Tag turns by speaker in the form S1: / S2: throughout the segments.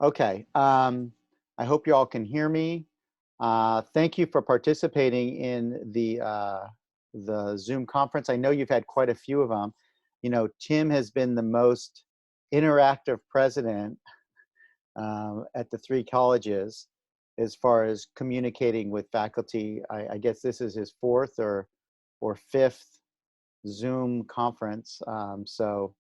S1: Okay. I hope you all can hear me. Thank you for participating in the Zoom conference. I know you've had quite a few of them. You know, Tim has been the most interactive president at the three colleges as far as communicating with faculty. I guess this is his fourth or fifth Zoom conference. So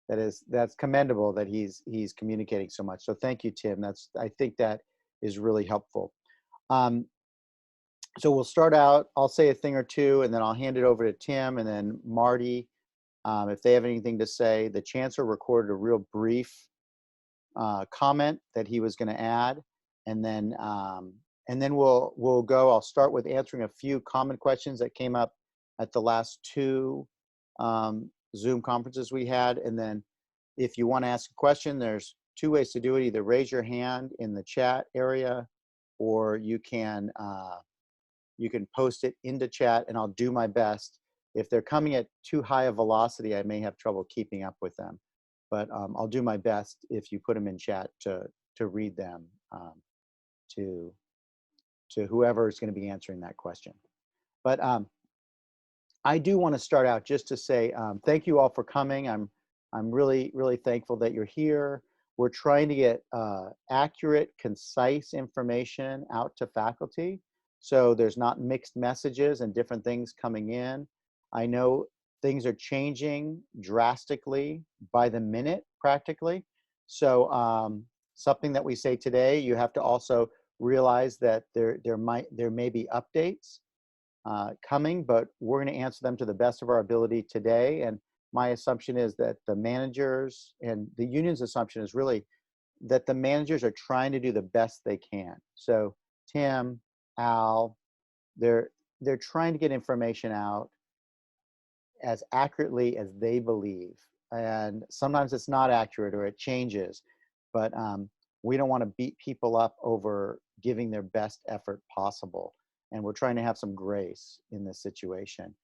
S1: that's commendable that he's communicating so much. So thank you, Tim. I think that is really helpful. So we'll start out. I'll say a thing or two, and then I'll hand it over to Tim, and then Marty, if they have anything to say. The chancellor recorded a real brief comment that he was going to add, and then we'll go. I'll start with answering a few common questions that came up at the last two Zoom conferences we had, and then if you want to ask a question, there's two ways to do it. Either raise your hand in the chat area, or you can post it into chat, and I'll do my best. If they're coming at too high a velocity, I may have trouble keeping up with them, but I'll do my best if you put them in chat to read them to whoever is going to be answering that question. But I do want to start out just to say thank you all for coming. I'm really, really thankful that you're here. We're trying to get accurate, concise information out to faculty, so there's not mixed messages and different things coming in. I know things are changing drastically by the minute, practically. So something that we say today, you have to also realize that there may be updates coming, but we're going to answer them to the best of our ability today. And my assumption is that the managers, and the union's assumption is really that the managers are trying to do the best they can. So Tim, Al, they're trying to get information out as accurately as they believe. And sometimes it's not accurate or it changes, but we don't want to beat people up over giving their best effort possible. And we're trying to have some grace in this situation.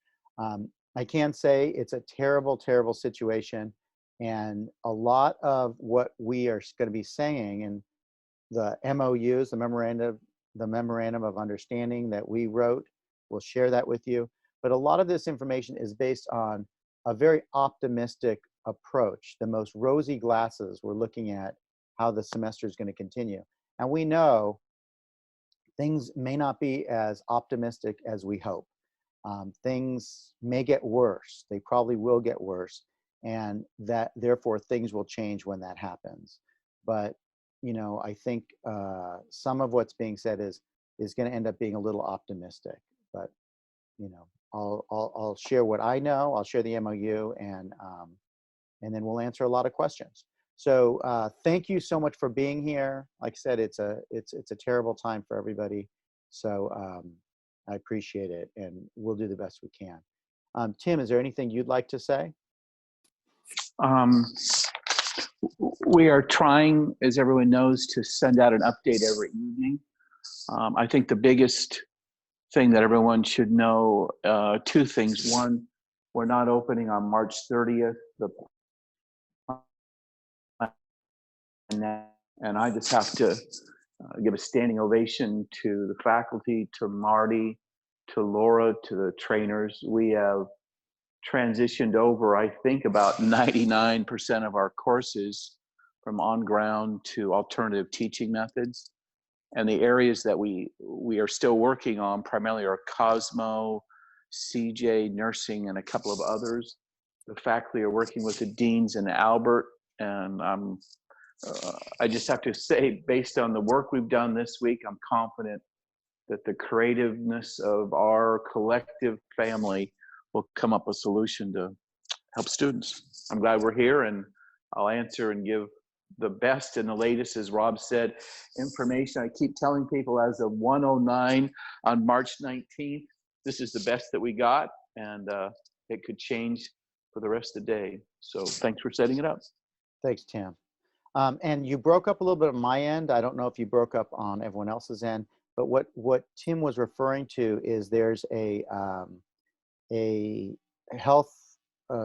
S1: I can say it's a terrible, terrible situation. And a lot of what we are going to be saying in the MOUs, the memorandum of understanding that we wrote, we'll share that with you. But a lot of this information is based on a very optimistic approach. The most rosy glasses, we're looking at how the semester is going to continue. And we know things may not be as optimistic as we hope. Things may get worse. They probably will get worse. And that therefore things will change when that happens. But, you know, I think some of what's being said is going to end up being a little optimistic. But, you know, I'll share what I know. I'll share the MOU, and then we'll answer a lot of questions. So thank you so much for being here. Like I said, it's a terrible time for everybody. So I appreciate it, and we'll do the best we can. Tim, is there anything you'd like to say?
S2: We are trying, as everyone knows, to send out an update every evening. I think the biggest thing that everyone should know, two things. One, we're not opening on March 30th. And I just have to give a standing ovation to the faculty, to Marty, to Laura, to the trainers. We have transitioned over, I think, about 99% of our courses from on-ground to alternative teaching methods. And the areas that we are still working on primarily are Cosmo, CJ, nursing, and a couple of others. The faculty are working with the deans in Albert, and I just have to say, based on the work we've done this week, I'm confident that the creativeness of our collective family will come up with a solution to help students. I'm glad we're here, and I'll answer and give the best and the latest, as Rob said, information. I keep telling people as of 1:09 on March 19th, this is the best that we got, and it could change for the rest of the day. So thanks for setting it up.
S1: Thanks, Tim. And you broke up a little bit on my end. I don't know if you broke up on everyone else's end, but what Tim was referring to is there's a health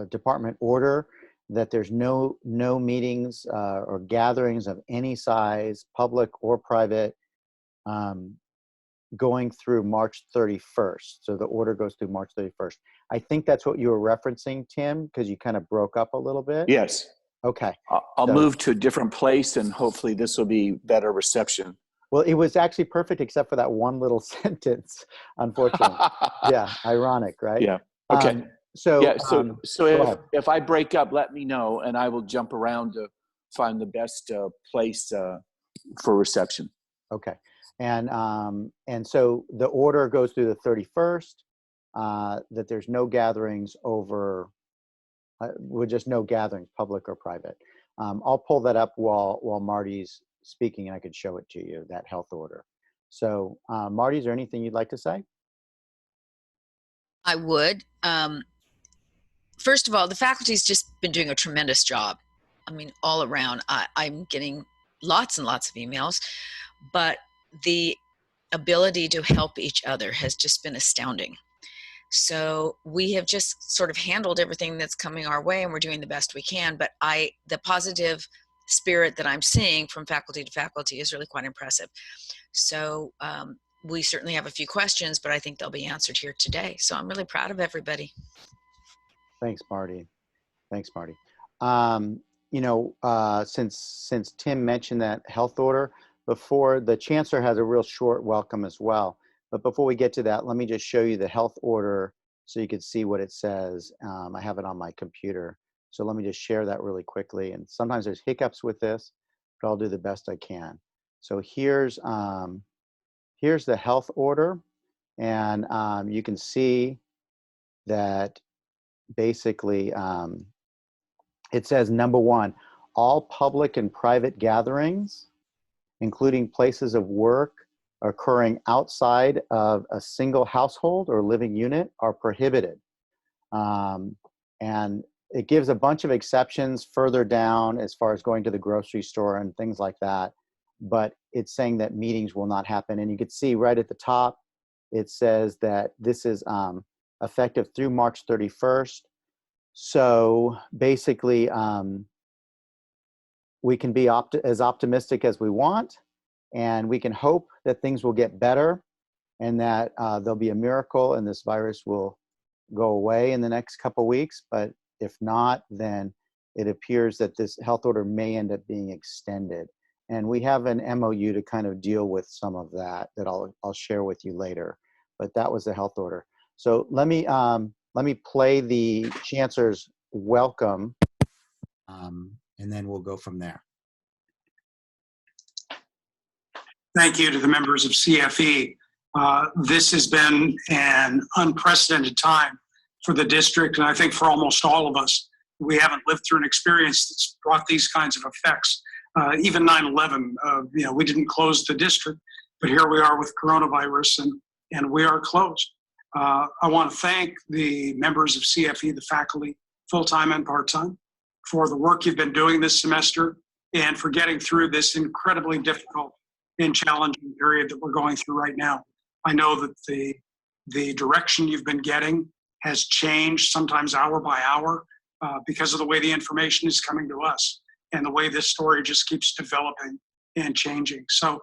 S1: department order that there's no meetings or gatherings of any size, public or private, going through March 31st. So the order goes through March 31st. I think that's what you were referencing, Tim, because you kind of broke up a little bit.
S2: Yes.
S1: Okay.
S2: I'll
S1: So,
S2: move to a different place, and hopefully this will be better reception.
S1: well, it was actually perfect except for that one little sentence, unfortunately. Yeah, ironic, right?
S2: Yeah. Okay.
S1: So,
S2: Yeah. So
S1: go ahead.
S2: if I break up, let me know, and I will jump around to find the best place for reception.
S1: Okay. And so the order goes through the 31st, that there's no gatherings over, with just no gatherings, public or private. I'll pull that up while Marty's speaking, and I could show it to you, that health order. So, Marty, is there anything you'd like to say?
S3: I would. First of all, the faculty's just been doing a tremendous job. I mean, all around. I'm getting lots and lots of emails, but the ability to help each other has just been astounding. So we have just sort of handled everything that's coming our way, and we're doing the best we can. But the positive spirit that I'm seeing from faculty to faculty is really quite impressive. So we certainly have a few questions, but I think they'll be answered here today. So I'm really proud of everybody.
S1: Thanks, Marty. Thanks, Marty. Since Tim mentioned that health order, before, the chancellor has a real short welcome as well. But before we get to that, let me just show you the health order so you can see what it says. I have it on my computer. So let me just share that really quickly. And sometimes there's hiccups with this, but I'll do the best I can. So here's the health order. And you can see that basically it says, number one, all public and private gatherings, including places of work occurring outside of a single household or living unit, are prohibited. And it gives a bunch of exceptions further down as far as going to the grocery store and things like that. But it's saying that meetings will not happen. And you can see right at the top, it says that this is effective through March 31st. So basically, we can be as optimistic as we want, and we can hope that things will get better and that there'll be a miracle and this virus will go away in the next couple of weeks. But if not, then it appears that this health order may end up being extended. And we have an MOU to kind of deal with some of that I'll share with you later. But that was the health order. So let me play the chancellor's welcome, and then we'll go from there.
S4: Thank you to the members of CFE. This has been an unprecedented time for the district, and I think for almost all of us. We haven't lived through an experience that's brought these kinds of effects. Even 9/11, we didn't close the district, but here we are with coronavirus, and we are closed. I want to thank the members of CFE, the faculty, full-time and part-time, for the work you've been doing this semester and for getting through this incredibly difficult and challenging period that we're going through right now. I know that the direction you've been getting has changed, sometimes hour by hour, because of the way the information is coming to us and the way this story just keeps developing and changing. So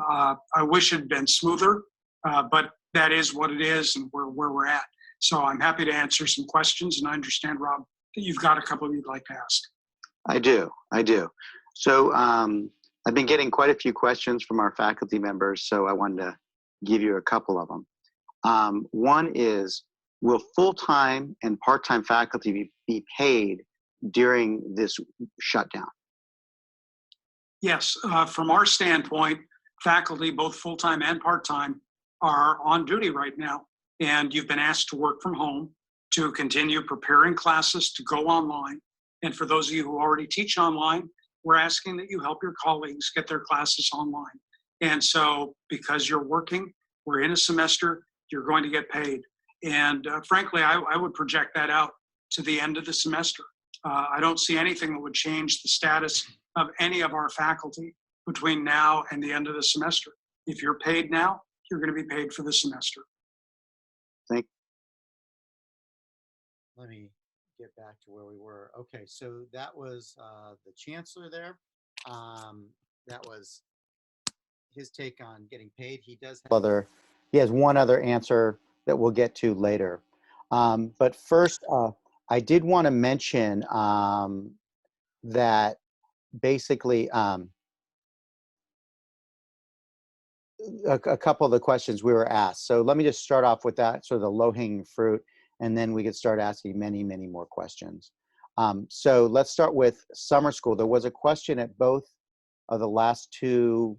S4: I wish it had been smoother, but that is what it is and where we're at. So I'm happy to answer some questions, and I understand, Rob, that you've got a couple you'd like to ask.
S1: I do. So I've been getting quite a few questions from our faculty members, so I wanted to give you a couple of them. One is, will full-time and part-time faculty be paid during this shutdown?
S4: Yes, from our standpoint, faculty, both full-time and part-time, are on duty right now. And you've been asked to work from home, to continue preparing classes, to go online. And for those of you who already teach online, we're asking that you help your colleagues get their classes online. And so because you're working, we're in a semester, you're going to get paid. And frankly, I would project that out to the end of the semester. I don't see anything that would change the status of any of our faculty between now and the end of the semester. If you're paid now, you're going to be paid for the semester.
S1: Let me get back to where we were. Okay, so that was the chancellor there. That was his take on getting paid. He does have he has one other answer that we'll get to later. But first, I did want to mention that basically a couple of the questions we were asked. So let me just start off with that, sort of the low-hanging fruit, and then we could start asking many, many more questions. So let's start with summer school. There was a question at both of the last two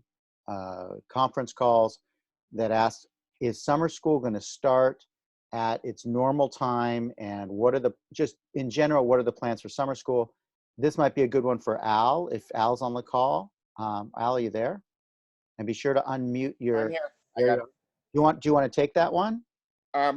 S1: conference calls that asked, is summer school going to start at its normal time? And what are the, just in general, what are the plans for summer school? This might be a good one for Al, if Al's on the call. Al, are you there? And be sure to unmute your.
S5: I'm here.
S1: Do you want to take that one?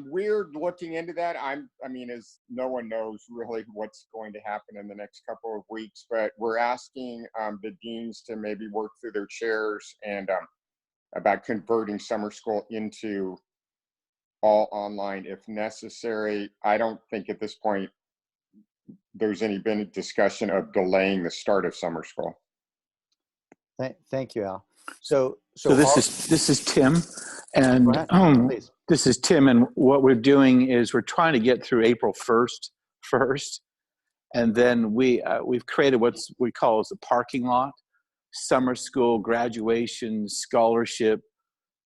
S5: We're looking into that. I mean, as no one knows really what's going to happen in the next couple of weeks, but we're asking the deans to maybe work through their chairs and about converting summer school into all online if necessary. I don't think at this point there's been a discussion of delaying the start of summer school.
S1: Thank you, Al. So
S2: this is Tim, and
S1: please.
S2: This is Tim, and what we're doing is we're trying to get through April 1st first, and then we've created what we call as a parking lot, summer school, graduation, scholarship.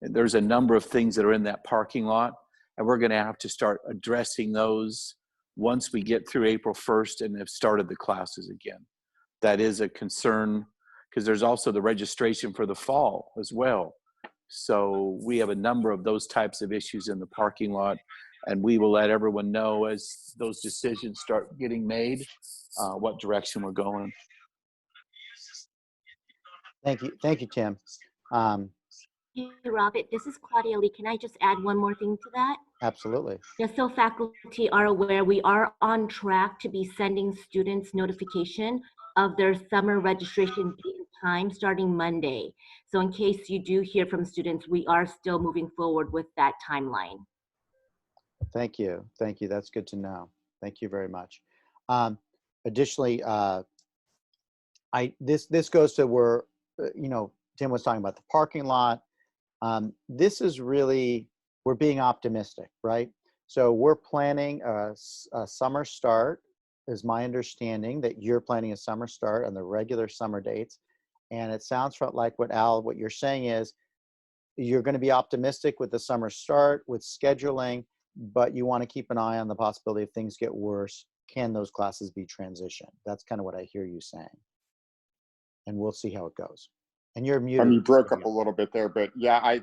S2: There's a number of things that are in that parking lot, and we're going to have to start addressing those once we get through April 1st and have started the classes again. That is a concern, because there's also the registration for the fall as well. So we have a number of those types of issues in the parking lot, and we will let everyone know as those decisions start getting made, what direction we're going.
S1: Thank you, Tim.
S6: Hey, Robert, this is Claudia Lee. Can I just add one more thing to that?
S1: Absolutely.
S6: Just so faculty are aware, we are on track to be sending students notification of their summer registration date and time starting Monday. So in case you do hear from students, we are still moving forward with that timeline.
S1: Thank you. Thank you. That's good to know. Thank you very much. Additionally, this goes to where, Tim was talking about the parking lot. This is really, we're being optimistic, right? So we're planning a summer start, is my understanding, that you're planning a summer start on the regular summer dates. And it sounds like what you're saying is you're going to be optimistic with the summer start, with scheduling, but you want to keep an eye on the possibility if things get worse, can those classes be transitioned? That's kind of what I hear you saying. And we'll see how it goes. And you're muted.
S5: You broke up a little bit there, but yeah, I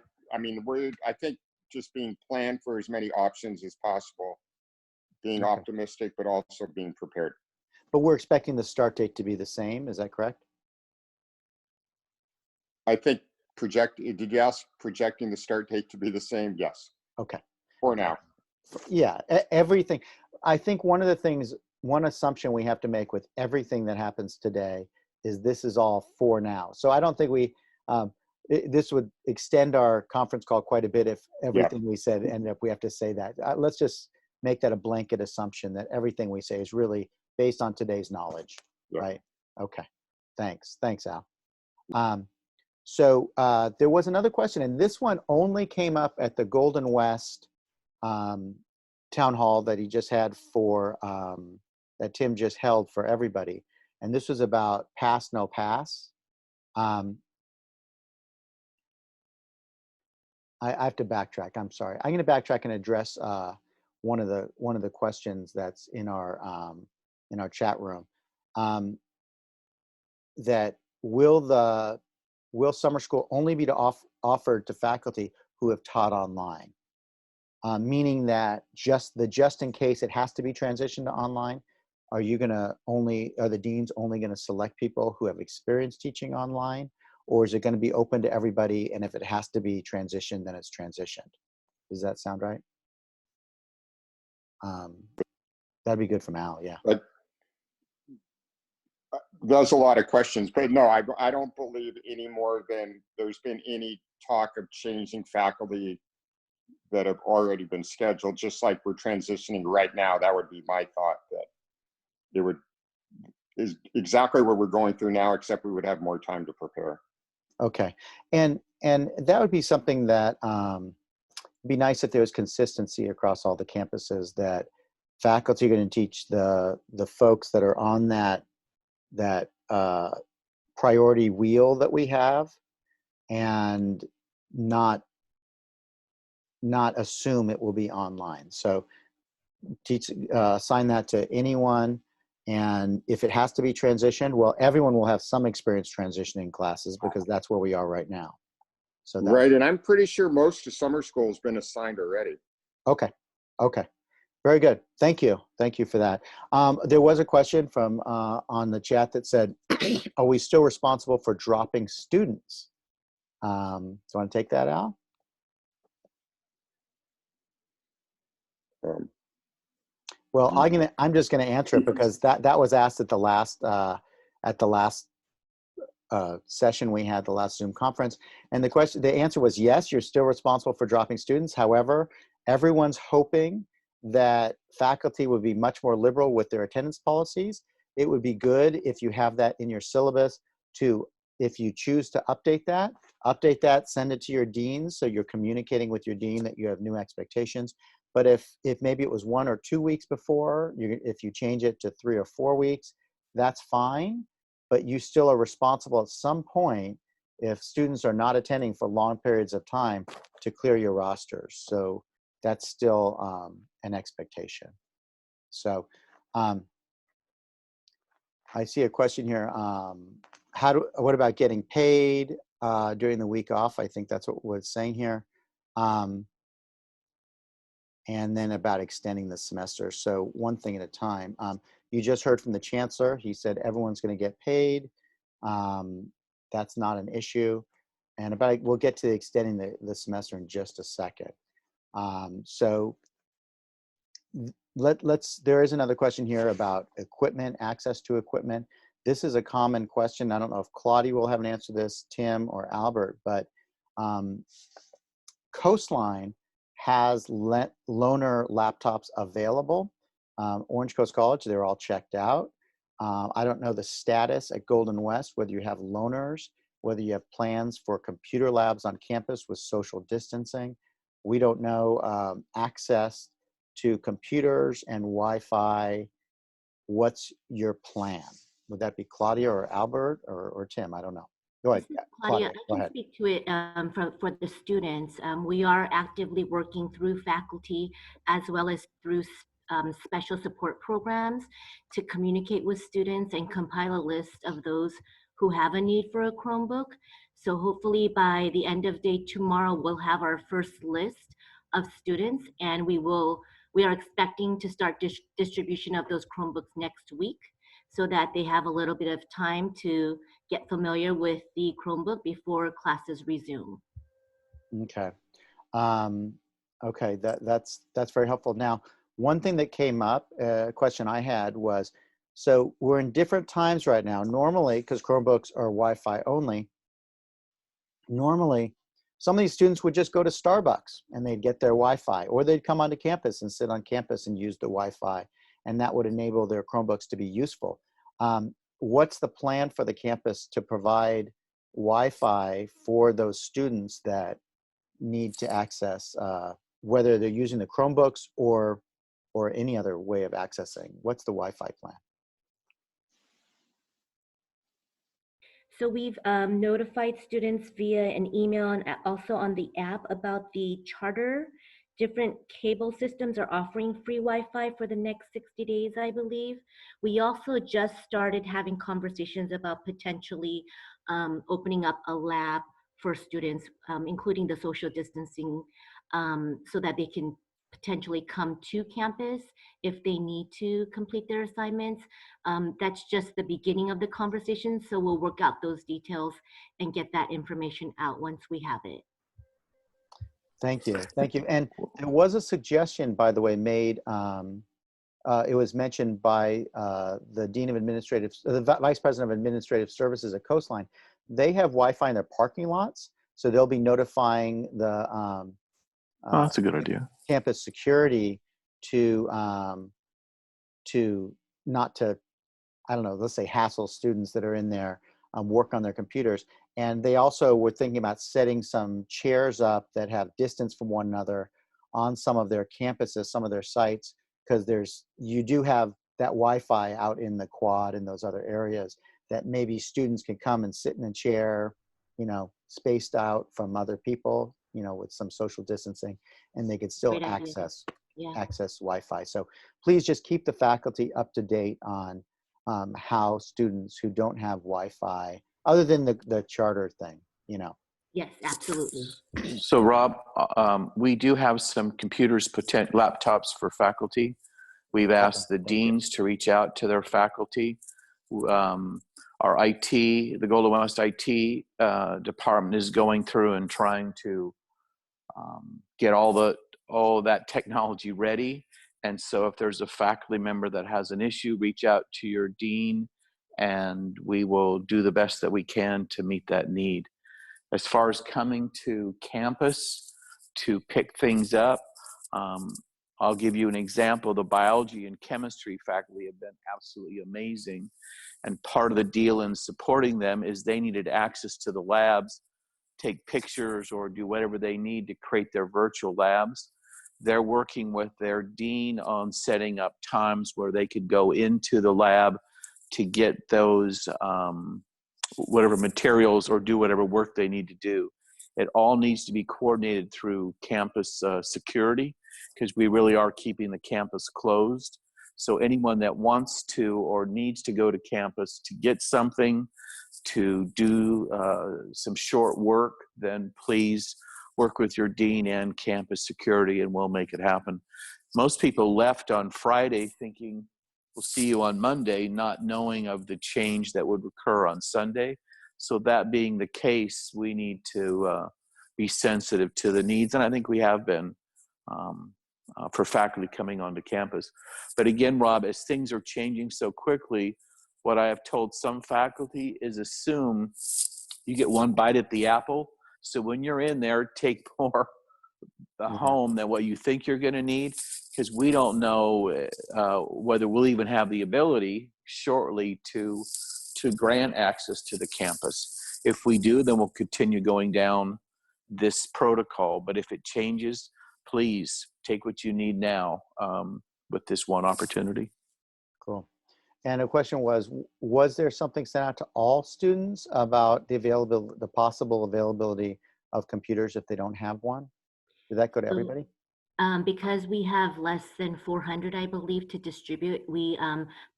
S5: think just being planned for as many options as possible, being optimistic, but also being prepared.
S1: But we're expecting the start date to be the same. Is that correct?
S5: I think did you ask projecting the start date to be the same? Yes.
S1: Okay.
S5: For now.
S1: Yeah, everything. I think one assumption we have to make with everything that happens today is this is all for now. So I don't think this would extend our conference call quite a bit if everything we said ended up we have to say that. Let's just make that a blanket assumption that everything we say is really based on today's knowledge, right? Okay, thanks, Al. So there was another question, and this one only came up at the Golden West town hall that he just had for, that Tim just held for everybody. And this was about pass, no pass. I have to backtrack. I'm sorry. I'm going to backtrack and address one of the questions that's in our chat room. That will summer school only be offered to faculty who have taught online? Meaning that just in case it has to be transitioned to online, are the deans only going to select people who have experience teaching online, or is it going to be open to everybody? And if it has to be transitioned, then it's transitioned. Does that sound right? That'd be good from Al. Yeah.
S5: But there's a lot of questions, but no, I don't believe any more than there's been any talk of changing faculty that have already been scheduled, just like we're transitioning right now. That would be my thought, that it would is exactly what we're going through now, except we would have more time to prepare.
S1: Okay. And that would be something that be nice if there was consistency across all the campuses, that faculty are going to teach the folks that are on that priority wheel that we have, and not assume it will be online. So teach, assign that to anyone. And if it has to be transitioned, well, everyone will have some experience transitioning classes, because that's where we are right now. So that,
S5: Right, and I'm pretty sure most of summer school has been assigned already.
S1: okay. Very good. Thank you for that. There was a question from on the chat that said, are we still responsible for dropping students? Do you want to take that out? Well, I'm just gonna answer it, because that was asked at the last session we had, the last Zoom conference. And the answer was yes, you're still responsible for dropping students. However, everyone's hoping that faculty would be much more liberal with their attendance policies. It would be good if you have that in your syllabus to, if you choose to update that, send it to your deans, so you're communicating with your dean that you have new expectations. But if maybe it was 1 or 2 weeks before, if you change it to 3 or 4 weeks, that's fine. But you still are responsible at some point, if students are not attending for long periods of time, to clear your rosters. So that's still an expectation. So I see a question here. What about getting paid during the week off? I think that's what we're saying here. And then about extending the semester. So one thing at a time. You just heard from the chancellor. He said everyone's going to get paid. That's not an issue. And we'll get to extending the semester in just a second. So there is another question here about equipment, access to equipment. This is a common question. I don't know if Claudia will have an answer to this, Tim or Albert, but Coastline has loaner laptops available. Orange Coast College, they're all checked out. I don't know the status at Golden West, whether you have loaners, whether you have plans for computer labs on campus with social distancing. We don't know access to computers and Wi-Fi. What's your plan? Would that be Claudia or Albert or Tim? I don't know. Go ahead.
S6: Claudia,
S1: Go
S6: I can
S1: ahead.
S6: speak to it for the students. We are actively working through faculty as well as through special support programs to communicate with students and compile a list of those who have a need for a Chromebook. So hopefully by the end of day tomorrow, we'll have our first list of students, and we are expecting to start distribution of those Chromebooks next week, so that they have a little bit of time to get familiar with the Chromebook before classes resume.
S1: Okay. Okay, that's very helpful. Now, one thing that came up, a question I had was, so we're in different times right now. Normally, because Chromebooks are Wi-Fi only, normally some of these students would just go to Starbucks and they'd get their Wi-Fi, or they'd come onto campus and sit on campus and use the Wi-Fi, and that would enable their Chromebooks to be useful. What's the plan for the campus to provide Wi-Fi for those students that need to access, whether they're using the Chromebooks or any other way of accessing? What's the Wi-Fi plan?
S6: So we've notified students via an email and also on the app about the charter. Different cable systems are offering free Wi-Fi for the next 60 days, I believe. We also just started having conversations about potentially opening up a lab for students, including the social distancing, so that they can potentially come to campus if they need to complete their assignments. That's just the beginning of the conversation, so we'll work out those details and get that information out once we have it.
S1: Thank you. And there was a suggestion, by the way, made. It was mentioned by the Dean of Administrative, the Vice President of Administrative Services at Coastline. They have Wi-Fi in their parking lots, so they'll be notifying the
S2: that's a good idea.
S1: Campus security to not to I don't know, let's say hassle students that are in there, work on their computers. And they also were thinking about setting some chairs up that have distance from one another on some of their campuses, some of their sites, because you do have that Wi-Fi out in the quad and those other areas that maybe students can come and sit in a chair, spaced out from other people, with some social distancing, and they could still
S6: Great idea.
S1: access Wi-Fi. So please just keep the faculty up to date on how students who don't have Wi-Fi, other than the charter thing,
S6: Yes, absolutely.
S2: So Rob, we do have some computers, laptops for faculty. We've asked the deans to reach out to their faculty. Our IT, the Golden West IT department is going through and trying to get all that technology ready. And so if there's a faculty member that has an issue, reach out to your dean, and we will do the best that we can to meet that need. As far as coming to campus to pick things up, I'll give you an example. The biology and chemistry faculty have been absolutely amazing. And part of the deal in supporting them is they needed access to the labs, take pictures, or do whatever they need to create their virtual labs. They're working with their dean on setting up times where they could go into the lab to get those whatever materials or do whatever work they need to do. It all needs to be coordinated through campus security, because we really are keeping the campus closed. So anyone that wants to or needs to go to campus to get something, to do some short work, then please work with your dean and campus security, and we'll make it happen. Most people left on Friday thinking, we'll see you on Monday, not knowing of the change that would occur on Sunday. So that being the case, we need to be sensitive to the needs, and I think we have been for faculty coming onto campus. But again, Rob, as things are changing so quickly, what I have told some faculty is assume you get one bite at the apple. So when you're in there, take more home than what you think you're going to need, because we don't know whether we'll even have the ability shortly to grant access to the campus. If we do, then we'll continue going down this protocol. But if it changes, please take what you need now with this one opportunity.
S1: Cool. And the question was there something sent out to all students about the possible availability of computers if they don't have one? Did that go to everybody?
S6: Because we have less than 400, I believe, to distribute, we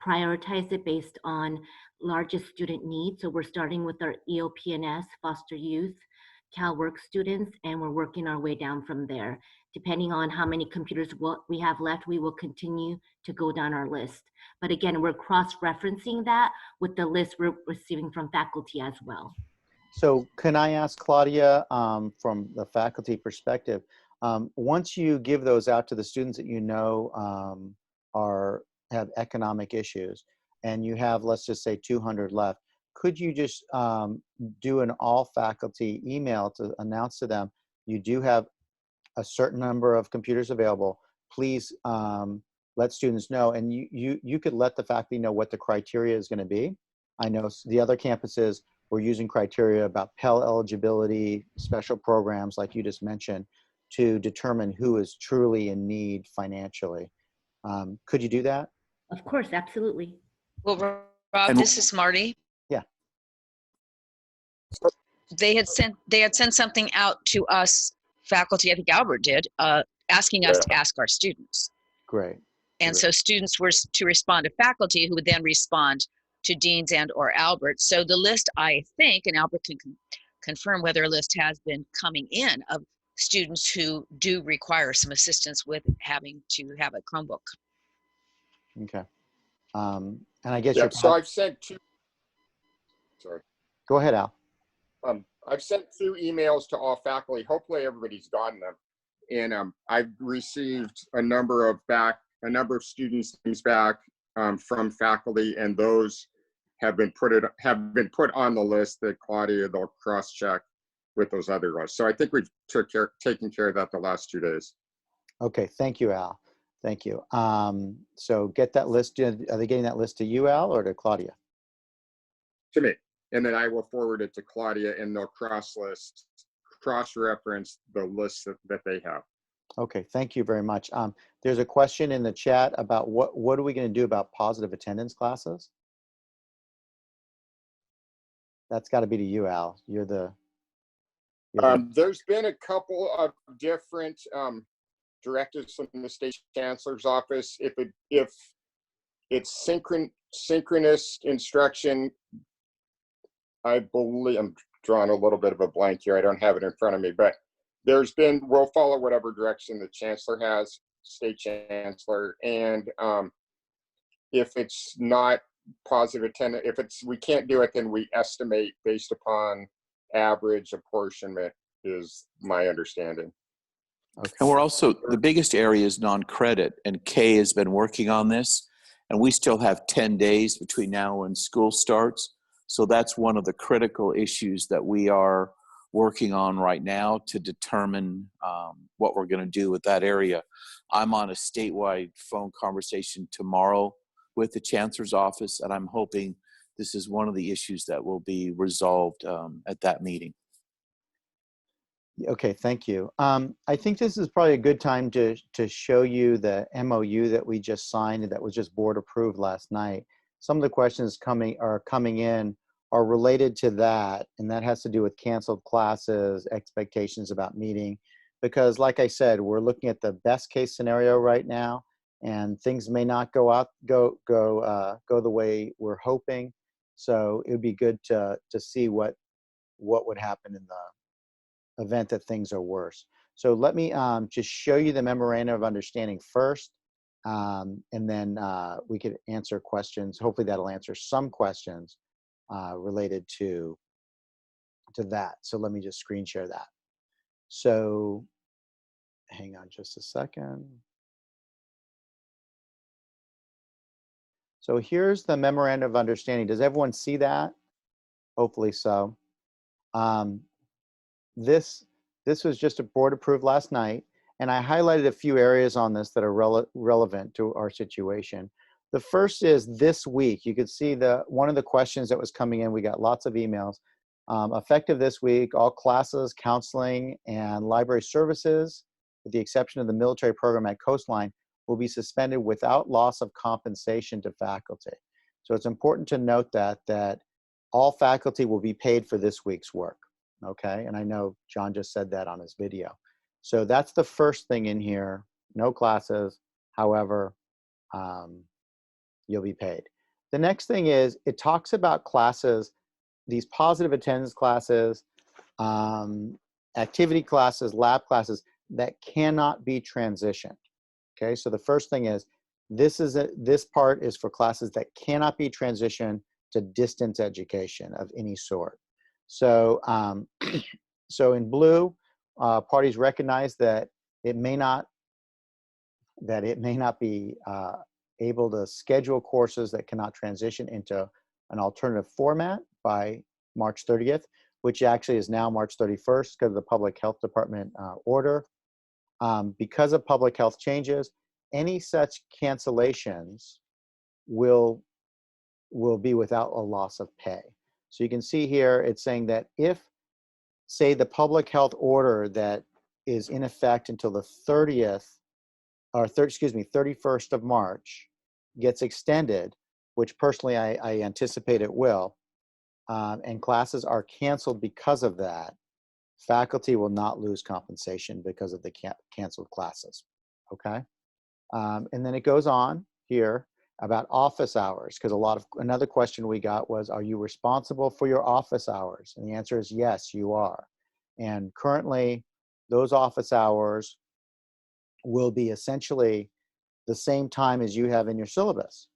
S6: prioritize it based on largest student needs. So we're starting with our EOP&S, foster youth, CalWork students, and we're working our way down from there. Depending on how many computers we have left, we will continue to go down our list. But again, we're cross-referencing that with the list we're receiving from faculty as well.
S1: So can I ask Claudia, from the faculty perspective, once you give those out to the students that you know have economic issues, and you have, let's just say, 200 left, could you just do an all faculty email to announce to them you do have a certain number of computers available? Please let students know, and you could let the faculty know what the criteria is going to be. I know the other campuses were using criteria about Pell eligibility, special programs like you just mentioned, to determine who is truly in need financially. Could you do that?
S6: Of course, absolutely.
S3: Well, Rob, this is Marty.
S1: Yeah.
S3: They had sent something out to us faculty, I think Albert did, asking us to ask our students.
S1: Great.
S3: And so students were to respond to faculty, who would then respond to deans and or Albert. So the list, I think, and Albert can confirm whether a list has been coming in of students who do require some assistance with having to have a Chromebook.
S1: Okay. And I guess
S5: so I've sent two. Sorry.
S1: Go ahead, Al.
S5: I've sent 2 emails to all faculty. Hopefully everybody's gotten them. And I've received a number of students back from faculty, and those have been put on the list that Claudia, they'll cross-check with those other lists. So I think we've taken care of that the last 2 days.
S1: Okay, thank you, Al. Thank you. So get that list. Are they getting that list to you, Al, or to Claudia?
S5: To me. And then I will forward it to Claudia, and they'll cross-reference the list that they have.
S1: Okay, thank you very much. There's a question in the chat about what are we going to do about positive attendance classes? That's got to be to you, Al. You're the
S5: There's been a couple of different directives from the state chancellor's office. If it's synchronous instruction, I believe, I'm drawing a little bit of a blank here. I don't have it in front of me, but we'll follow whatever direction the chancellor has, state chancellor, and if it's not positive attendance, we can't do it, then we estimate based upon average apportionment, is my understanding.
S1: Okay.
S2: And we're also, the biggest area is non-credit, and Kay has been working on this, and we still have 10 days between now and school starts. So that's one of the critical issues that we are working on right now to determine what we're going to do with that area. I'm on a statewide phone conversation tomorrow with the chancellor's office, and I'm hoping this is one of the issues that will be resolved at that meeting.
S1: Okay, thank you. I think this is probably a good time to show you the MOU that we just signed and that was just board approved last night. Some of the questions coming in are related to that, and that has to do with canceled classes, expectations about meeting, because like I said, we're looking at the best case scenario right now, and things may not go the way we're hoping. So it would be good to see what would happen in the event that things are worse. So let me just show you the memorandum of understanding first, and then we could answer questions. Hopefully that'll answer some questions related to that. So let me just screen share that. So hang on just a second. So here's the memorandum of understanding. Does everyone see that? Hopefully so. This was just a board approved last night, and I highlighted a few areas on this that are relevant to our situation. The first is this week. You could see one of the questions that was coming in. We got lots of emails. Effective this week, all classes, counseling, and library services, with the exception of the military program at Coastline, will be suspended without loss of compensation to faculty. So it's important to note that all faculty will be paid for this week's work. Okay, and I know John just said that on his video. So that's the first thing in here, no classes, however, you'll be paid. The next thing is, it talks about classes, these positive attendance classes, activity classes, lab classes that cannot be transitioned. Okay, so the first thing is, this part is for classes that cannot be transitioned to distance education of any sort. So, so in blue, parties recognize that it may not be able to schedule courses that cannot transition into an alternative format by March 30th, which actually is now March 31st because of the Public Health Department order. Because of public health changes, any such cancellations will be without a loss of pay. So you can see here, it's saying that if, say, the public health order that is in effect until the 31st of March gets extended, which personally I anticipate it will, and classes are canceled because of that, faculty will not lose compensation because of the canceled classes, okay? And then it goes on here about office hours, because another question we got was, are you responsible for your office hours? And the answer is yes, you are. And currently, those office hours will be essentially the same time as you have in your syllabus.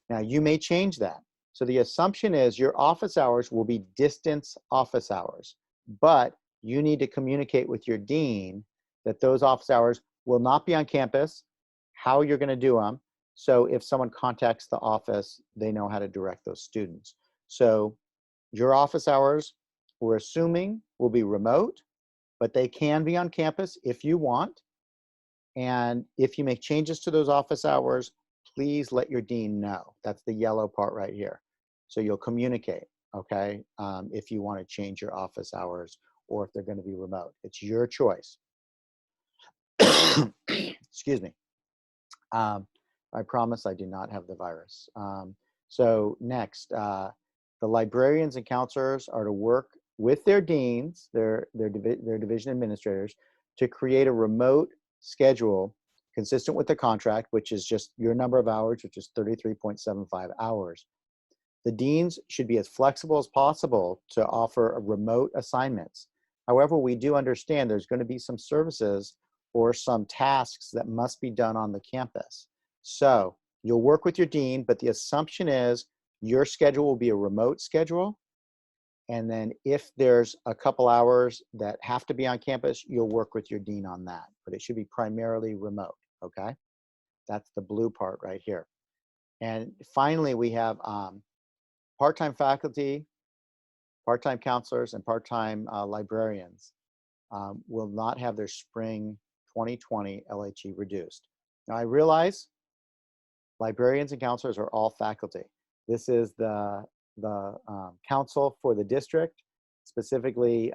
S1: Now, you may change that. So the assumption is your office hours will be distance office hours, but you need to communicate with your dean that those office hours will not be on campus, how you're going to do them. So if someone contacts the office, they know how to direct those students. So your office hours, we're assuming, will be remote, but they can be on campus if you want. And if you make changes to those office hours, please let your dean know. That's the yellow part right here. So you'll communicate, okay, if you want to change your office hours or if they're going to be remote. It's your choice. Excuse me. I promise I do not have the virus. So next, the librarians and counselors are to work with their deans, their division administrators, to create a remote schedule consistent with the contract, which is just your number of hours, which is 33.75 hours. The deans should be as flexible as possible to offer remote assignments. However, we do understand there's going to be some services or some tasks that must be done on the campus. So you'll work with your dean, but the assumption is your schedule will be a remote schedule. And then if there's a couple hours that have to be on campus, you'll work with your dean on that. But it should be primarily remote, okay? That's the blue part right here. And finally, we have part-time faculty, part-time counselors, and part-time librarians will not have their spring 2020 LHE reduced. Now I realize librarians and counselors are all faculty. This is the council for the district, specifically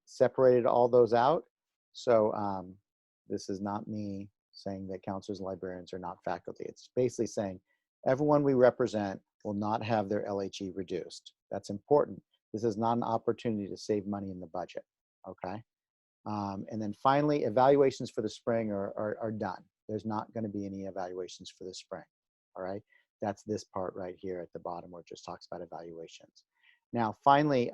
S1: separated all those out. So this is not me saying that counselors and librarians are not faculty. It's basically saying everyone we represent will not have their LHE reduced. That's important. This is not an opportunity to save money in the budget, okay? And then finally, evaluations for the spring are done. There's not going to be any evaluations for the spring, all right? That's this part right here at the bottom where it just talks about evaluations. Now, finally,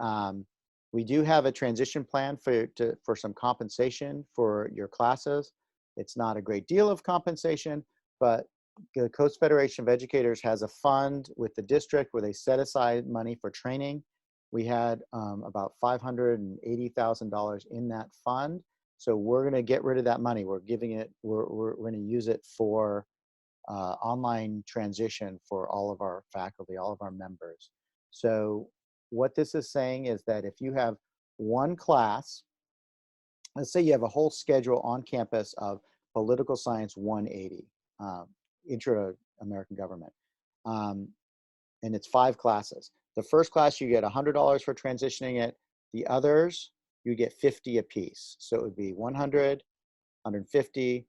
S1: we do have a transition plan for some compensation for your classes. It's not a great deal of compensation, but the Coast Federation of Educators has a fund with the district where they set aside money for training. We had about $580,000 in that fund. So we're going to get rid of that money. We're giving it, we're going to use it for online transition for all of our faculty, all of our members. So what this is saying is that if you have one class, let's say you have a whole schedule on campus of Political Science 180, Intro to American Government, and it's 5 classes. The first class, you get $100 for transitioning it. The others, you get 50 apiece. So it would be 100, 150,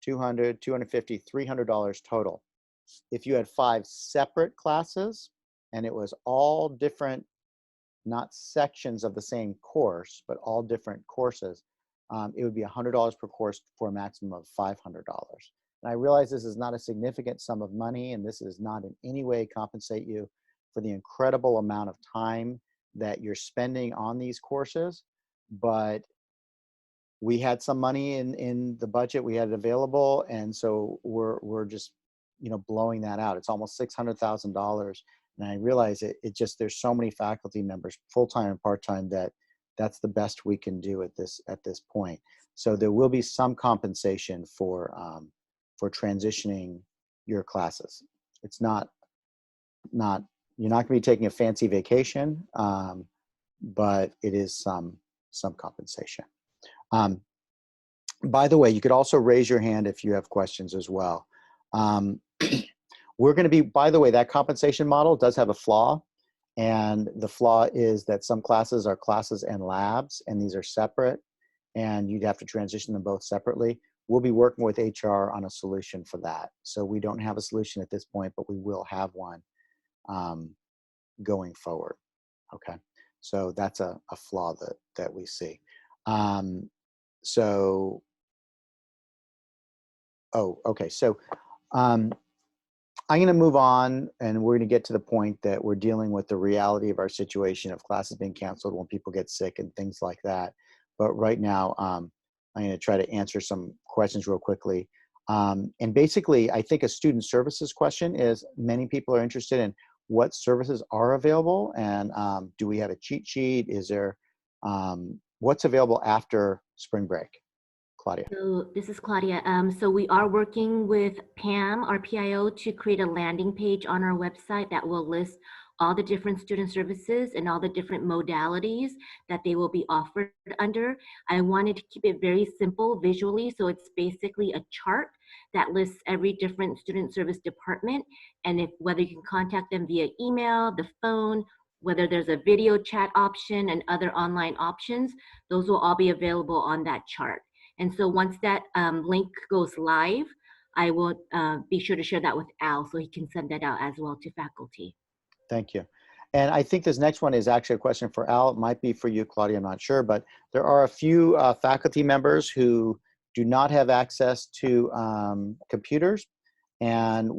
S1: 200, 250, $300 total. If you had 5 separate classes and it was all different, not sections of the same course, but all different courses, it would be $100 per course for a maximum of $500. And I realize this is not a significant sum of money, and this does not in any way compensate you for the incredible amount of time that you're spending on these courses, but we had some money in the budget, we had it available, and so we're just, you know, blowing that out. It's almost $600,000, and I realize it just, there's so many faculty members, full-time and part-time, that's the best we can do at this point. So there will be some compensation for transitioning your classes. It's not you're not going to be taking a fancy vacation, but it is some compensation. By the way, you could also raise your hand if you have questions as well. We're going to be, by the way, that compensation model does have a flaw, and the flaw is that some classes are classes and labs, and these are separate, and you'd have to transition them both separately. We'll be working with HR on a solution for that. So we don't have a solution at this point, but we will have one going forward. Okay, so that's a flaw that we see. So, okay, so I'm going to move on, and we're going to get to the point that we're dealing with the reality of our situation of classes being canceled when people get sick and things like that. But right now, I'm going to try to answer some questions real quickly. And basically, I think a student services question is many people are interested in what services are available, and do we have a cheat sheet? Is there, what's available after spring break? Claudia.
S6: So this is Claudia. So we are working with Pam, our PIO, to create a landing page on our website that will list all the different student services and all the different modalities that they will be offered under. I wanted to keep it very simple visually, so it's basically a chart that lists every different student service department, and if whether you can contact them via email, the phone, whether there's a video chat option and other online options, those will all be available on that chart. And so once that link goes live, I will be sure to share that with Al so he can send that out as well to faculty.
S1: Thank you. And I think this next one is actually a question for Al. It might be for you, Claudia, I'm not sure, but there are a few faculty members who do not have access to computers. And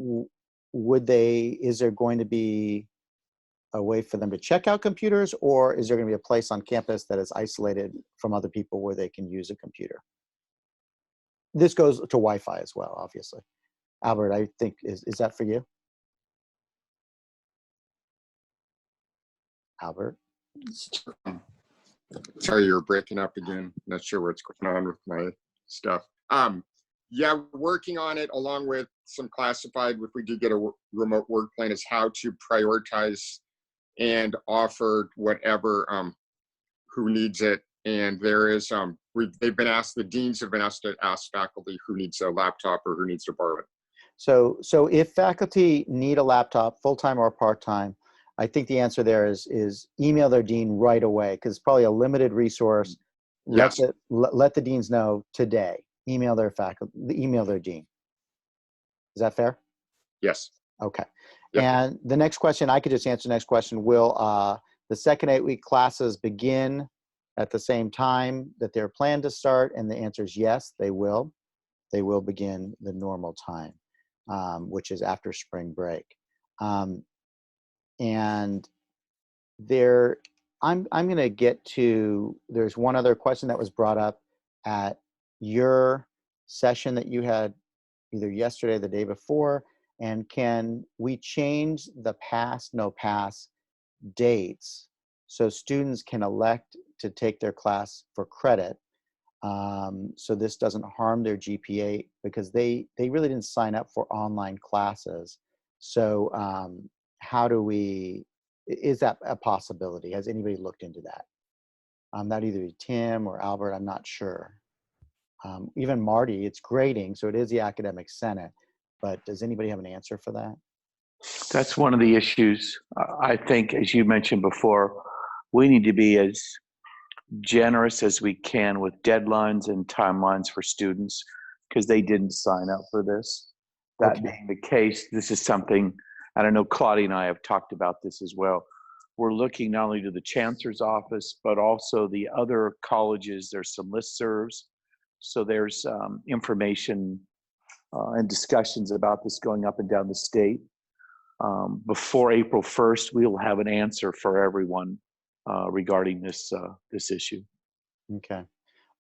S1: is there going to be a way for them to check out computers, or is there going to be a place on campus that is isolated from other people where they can use a computer? This goes to Wi-Fi as well, obviously. Albert, I think, is that for you? Albert?
S7: Sorry, you're breaking up again. Not sure what's going on with my stuff. Yeah, working on it along with some classified, if we do get a remote work plan, is how to prioritize and offer whatever who needs it. And there is they've been asked, the deans have been asked to ask faculty who needs a laptop or who needs to borrow it.
S1: So if faculty need a laptop, full-time or part-time, I think the answer there is email their dean right away, because it's probably a limited resource.
S7: Yes.
S1: Let the deans know today. Email their faculty, email their dean. Is that fair?
S7: Yes.
S1: Okay.
S7: Yep.
S1: And the next question, I could just answer the next question. Will the second 8-week classes begin at the same time that they're planned to start? And the answer is yes, they will. They will begin the normal time, which is after spring break. And there, I'm going to get to, there's one other question that was brought up at your session that you had either yesterday or the day before. And can we change the pass, no pass dates so students can elect to take their class for credit? So this doesn't harm their GPA, because they really didn't sign up for online classes. So how do we, is that a possibility? Has anybody looked into that? That either Tim or Albert, I'm not sure. Even Marty, it's grading, so it is the academic senate, but does anybody have an answer for that?
S2: That's one of the issues. I think, as you mentioned before, we need to be as generous as we can with deadlines and timelines for students, because they didn't sign up for this. That being the case, this is something, I don't know, Claudia and I have talked about this as well. We're looking not only to the chancellor's office, but also the other colleges. There's some listservs. So there's information and discussions about this going up and down the state. Before April 1st, we will have an answer for everyone regarding this issue.
S1: Okay.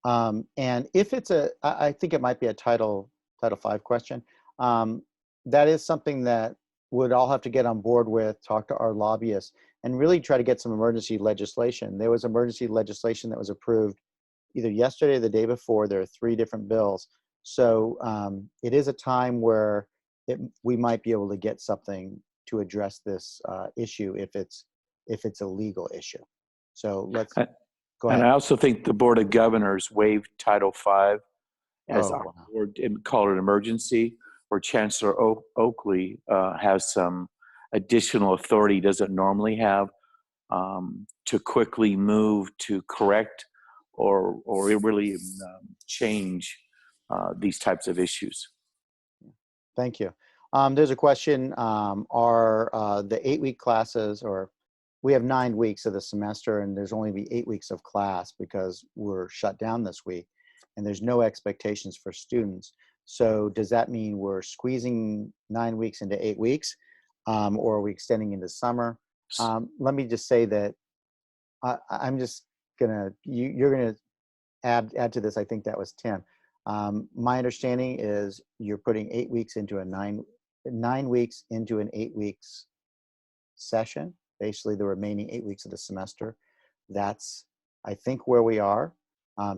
S1: And if it's I think it might be a Title V question. That is something that would all have to get on board with, talk to our lobbyists, and really try to get some emergency legislation. There was emergency legislation that was approved either yesterday or the day before. There are 3 different bills. So it is a time where we might be able to get something to address this issue if it's a legal issue. So let's go ahead.
S2: And I also think the Board of Governors waived Title V as our board and called it emergency, where Chancellor Oakley has some additional authority he doesn't normally have to quickly move to correct or really change these types of issues.
S1: Thank you. There's a question, are the 8-week classes, or we have 9 weeks of the semester and there's only be 8 weeks of class because we're shut down this week and there's no expectations for students. So does that mean we're squeezing 9 weeks into 8 weeks, or are we extending into summer? Let me just say that I'm just gonna, you're gonna add to this. I think that was Tim. My understanding is you're putting 8 weeks into a 9 weeks into an 8 weeks session, basically the remaining 8 weeks of the semester. That's, I think, where we are.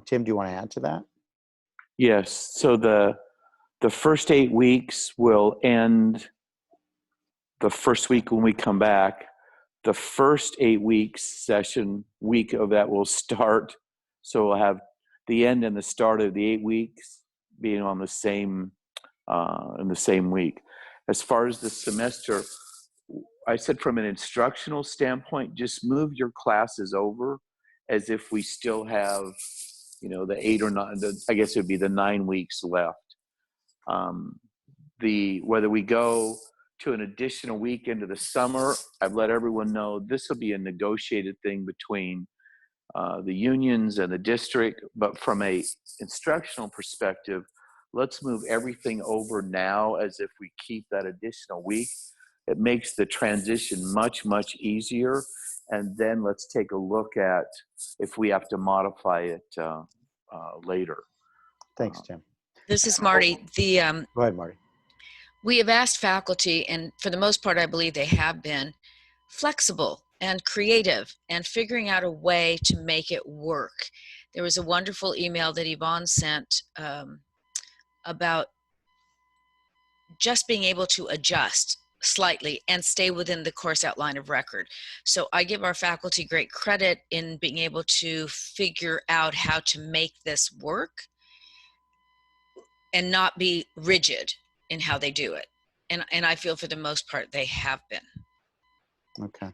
S1: Tim, do you want to add to that?
S2: Yes. So the first 8 weeks will end the first week when we come back. The first 8 weeks session week of that will start. So we'll have the end and the start of the 8 weeks being on the same in the same week. As far as the semester, I said from an instructional standpoint, just move your classes over as if we still have, the 8 or 9. I guess it would be the 9 weeks left. Whether we go to an additional week into the summer, I've let everyone know this will be a negotiated thing between the unions and the district. But from a instructional perspective, let's move everything over now as if we keep that additional week. It makes the transition much, much easier. And then let's take a look at if we have to modify it later.
S1: Thanks, Tim.
S3: This is Marty.
S1: Go ahead, Marty.
S3: We have asked faculty, and for the most part, I believe they have been flexible and creative and figuring out a way to make it work. There was a wonderful email that Yvonne sent about just being able to adjust slightly and stay within the course outline of record. So I give our faculty great credit in being able to figure out how to make this work and not be rigid in how they do it. And I feel for the most part they have been.
S1: Okay.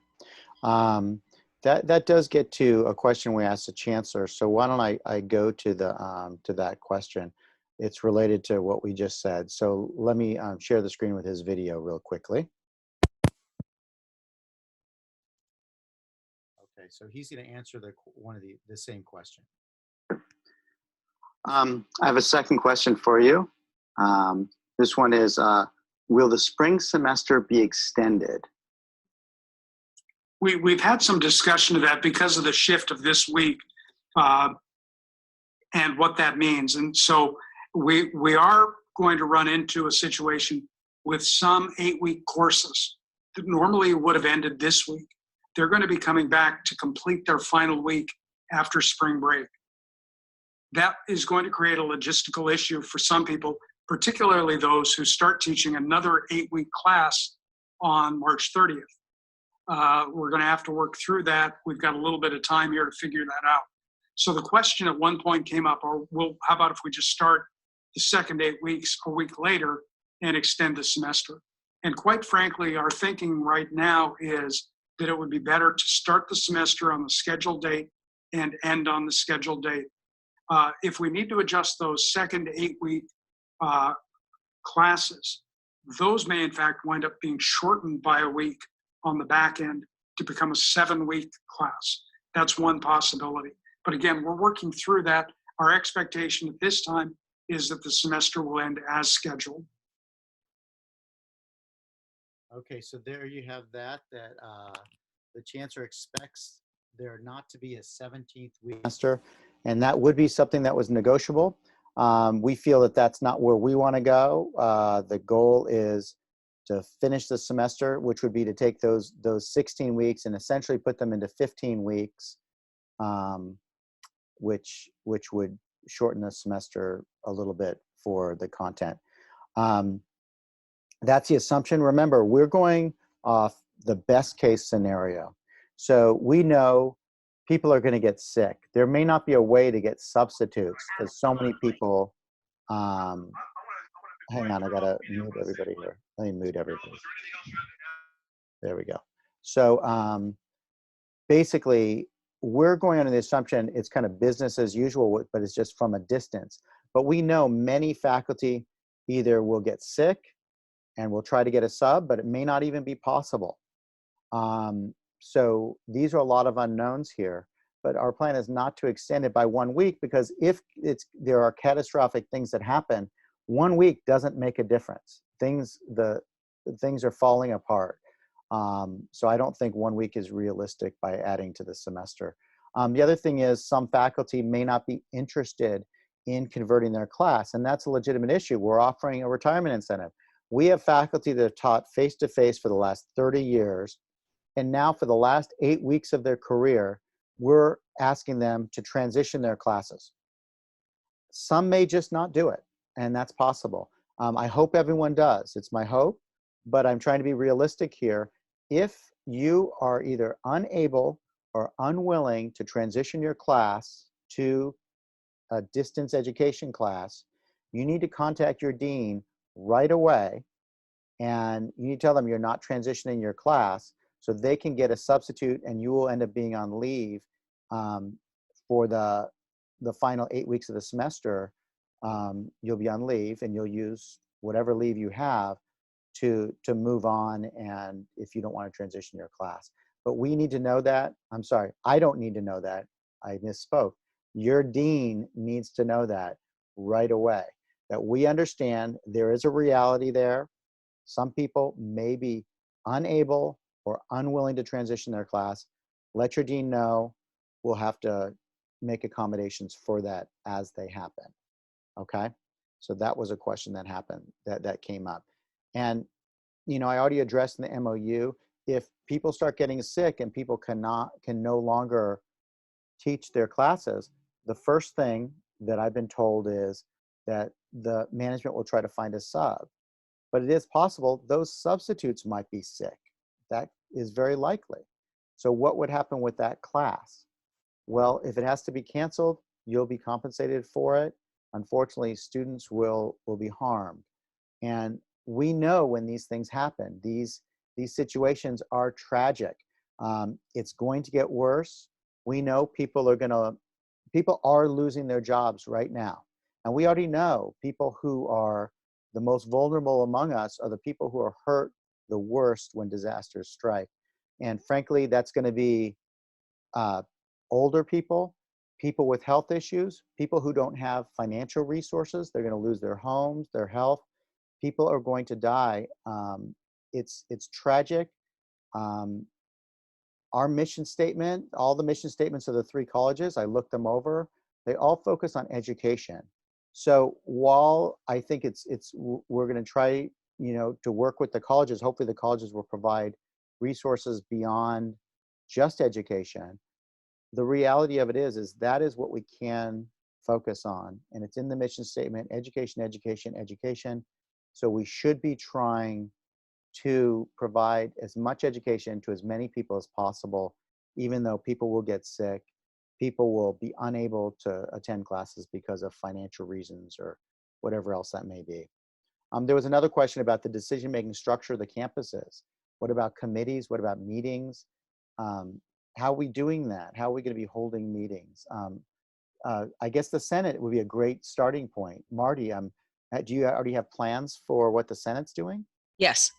S1: That does get to a question we asked the chancellor. So why don't I go to that question? It's related to what we just said. So let me share the screen with his video real quickly. Okay, so he's going to answer the same question. I have a second question for you. This one is, will the spring semester be extended?
S4: We've had some discussion of that because of the shift of this week and what that means. And so we are going to run into a situation with some 8-week courses that normally would have ended this week. They're going to be coming back to complete their final week after spring break. That is going to create a logistical issue for some people, particularly those who start teaching another 8-week class on March 30th. We're going to have to work through that. We've got a little bit of time here to figure that out. So the question at one point came up, how about if we just start the second 8 weeks a week later and extend the semester? And quite frankly, our thinking right now is that it would be better to start the semester on the scheduled date and end on the scheduled date. If we need to adjust those second 8-week classes, those may in fact wind up being shortened by a week on the back end to become a 7-week class. That's one possibility. But again, we're working through that. Our expectation at this time is that the semester will end as scheduled.
S1: Okay, so there you have that the chancellor expects there not to be a 17th week semester, and that would be something that was negotiable. We feel that that's not where we want to go. The goal is to finish the semester, which would be to take those 16 weeks and essentially put them into 15 weeks, which would shorten the semester a little bit for the content. That's the assumption. Remember, we're going off the best case scenario. So we know people are going to get sick. There may not be a way to get substitutes because so many people, hang on, I got to mute everybody here. Let me mute everybody. There we go. So basically, we're going under the assumption it's kind of business as usual, but it's just from a distance. But we know many faculty either will get sick and we'll try to get a sub, but it may not even be possible. So these are a lot of unknowns here, but our plan is not to extend it by 1 week because if there are catastrophic things that happen, 1 week doesn't make a difference. Things are falling apart. So I don't think 1 week is realistic by adding to the semester. The other thing is some faculty may not be interested in converting their class, and that's a legitimate issue. We're offering a retirement incentive. We have faculty that have taught face-to-face for the last 30 years, and now for the last 8 weeks of their career, we're asking them to transition their classes. Some may just not do it, and that's possible. I hope everyone does. It's my hope, but I'm trying to be realistic here. If you are either unable or unwilling to transition your class to a distance education class, you need to contact your dean right away, and you need to tell them you're not transitioning your class so they can get a substitute, and you will end up being on leave for the final 8 weeks of the semester. You'll be on leave, and you'll use whatever leave you have to move on, and if you don't want to transition your class. But we need to know that. I'm sorry, I don't need to know that. I misspoke. Your dean needs to know that right away, that we understand there is a reality there. Some people may be unable or unwilling to transition their class. Let your dean know. We'll have to make accommodations for that as they happen. Okay? So that was a question that happened, that came up. And, you know, I already addressed in the MOU, if people start getting sick and people can no longer teach their classes, the first thing that I've been told is that the management will try to find a sub. But it is possible those substitutes might be sick. That is very likely. So what would happen with that class? Well, if it has to be canceled, you'll be compensated for it. Unfortunately, students will be harmed. And we know when these things happen, these situations are tragic. It's going to get worse. We know people are losing their jobs right now. And we already know people who are the most vulnerable among us are the people who are hurt the worst when disasters strike. And frankly, that's going to be older people, people with health issues, people who don't have financial resources. They're going to lose their homes, their health. People are going to die. It's tragic. Our mission statement, all the mission statements of the 3 colleges, I looked them over. They all focus on education. So while I think we're going to try, you know, to work with the colleges, hopefully the colleges will provide resources beyond just education. The reality of it is that is what we can focus on. And it's in the mission statement, education, education, education. So we should be trying to provide as much education to as many people as possible, even though people will get sick. People will be unable to attend classes because of financial reasons or whatever else that may be. There was another question about the decision-making structure of the campuses. What about committees? What about meetings? How are we doing that? How are we going to be holding meetings? I guess the Senate would be a great starting point. Marty, do you already have plans for what the Senate's doing?
S3: Yes,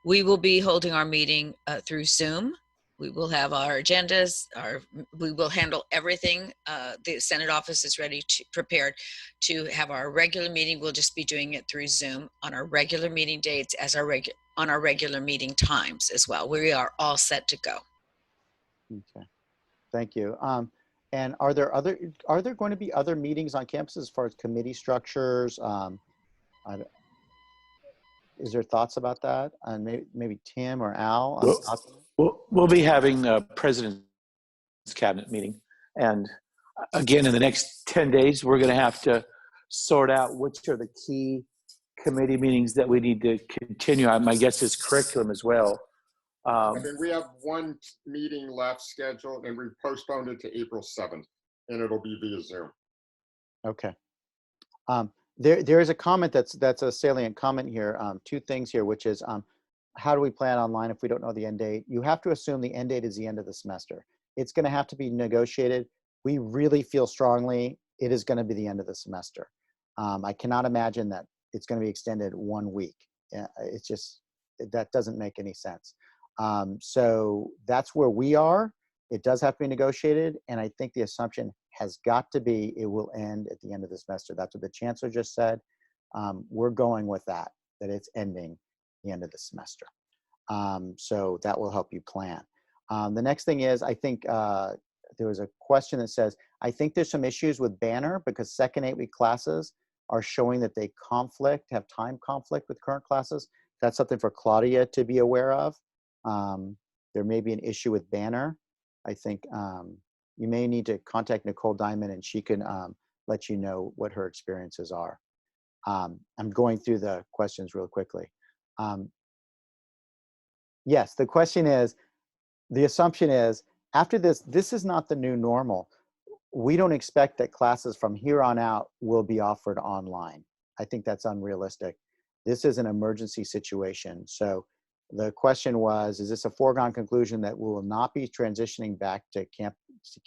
S3: we will be holding our meeting through Zoom. We will have our agendas, we will handle everything. The Senate office is prepared to have our regular meeting. We'll just be doing it through Zoom on our regular meeting dates on our regular meeting times as well. We are all set to go.
S1: Okay, thank you. And are there going to be other meetings on campus as far as committee structures? Is there thoughts about that? And maybe Tim or Al?
S8: We'll be having a president's cabinet meeting. And again, in the next 10 days, we're going to have to sort out which are the key committee meetings that we need to continue. My guess is curriculum as well.
S7: And then we have one meeting left scheduled, and we postponed it to April 7th, and it'll be via Zoom.
S1: Okay. There is a comment that's a salient comment here. 2 things here, which is how do we plan online if we don't know the end date? You have to assume the end date is the end of the semester. It's going to have to be negotiated. We really feel strongly it is going to be the end of the semester. I cannot imagine that it's going to be extended 1 week. It's just, that doesn't make any sense. So that's where we are. It does have to be negotiated. And I think the assumption has got to be it will end at the end of the semester. That's what the chancellor just said. We're going with that it's ending the end of the semester. So that will help you plan. The next thing is, I think there was a question that says, I think there's some issues with Banner because second 8-week classes are showing that they have time conflict with current classes. That's something for Claudia to be aware of. There may be an issue with Banner. I think you may need to contact Nicole Diamond and she can let you know what her experiences are. I'm going through the questions real quickly. Yes, the question is, the assumption is after this is not the new normal. We don't expect that classes from here on out will be offered online. I think that's unrealistic. This is an emergency situation. So the question was, is this a foregone conclusion that we will not be transitioning back to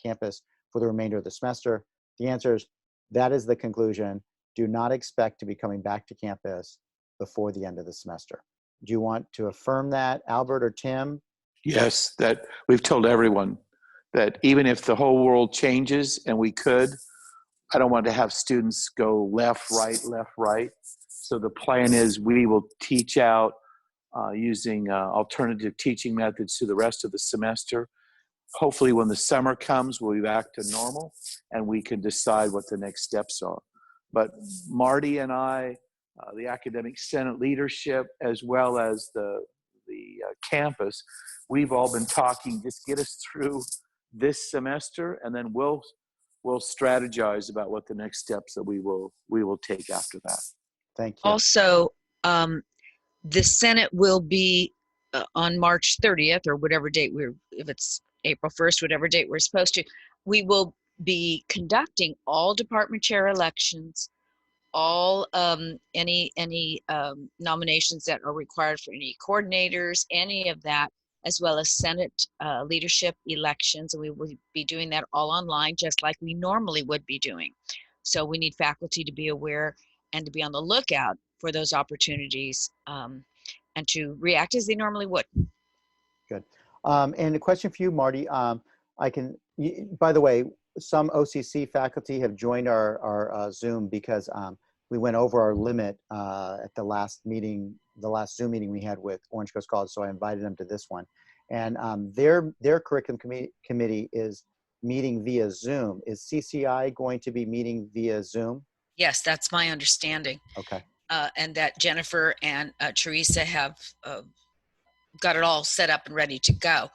S1: campus for the remainder of the semester? The answer is, that is the conclusion. Do not expect to be coming back to campus before the end of the semester. Do you want to affirm that, Albert or Tim?
S8: Yes, that we've told everyone that even if the whole world changes and we could, I don't want to have students go left, right. So the plan is we will teach out using alternative teaching methods through the rest of the semester. Hopefully when the summer comes, we'll be back to normal and we can decide what the next steps are. But Marty and I, the Academic Senate leadership, as well as the campus, we've all been talking, just get us through this semester and then we'll strategize about what the next steps that we will take after that.
S1: Thank you.
S3: Also, the Senate will be on March 30th or whatever date if it's April 1st, whatever date we're supposed to, we will be conducting all department chair elections, all any nominations that are required for any coordinators, any of that, as well as Senate leadership elections. And we will be doing that all online, just like we normally would be doing. So we need faculty to be aware and to be on the lookout for those opportunities and to react as they normally would.
S1: Good. And a question for you, Marty. By the way, some OCC faculty have joined our Zoom because we went over our limit at the last meeting, the last Zoom meeting we had with Orange Coast College, so I invited them to this one. And their curriculum committee is meeting via Zoom. Is CCI going to be meeting via Zoom?
S3: Yes, that's my understanding.
S1: Okay.
S3: And that Jennifer and Teresa have got it all set up and ready to go.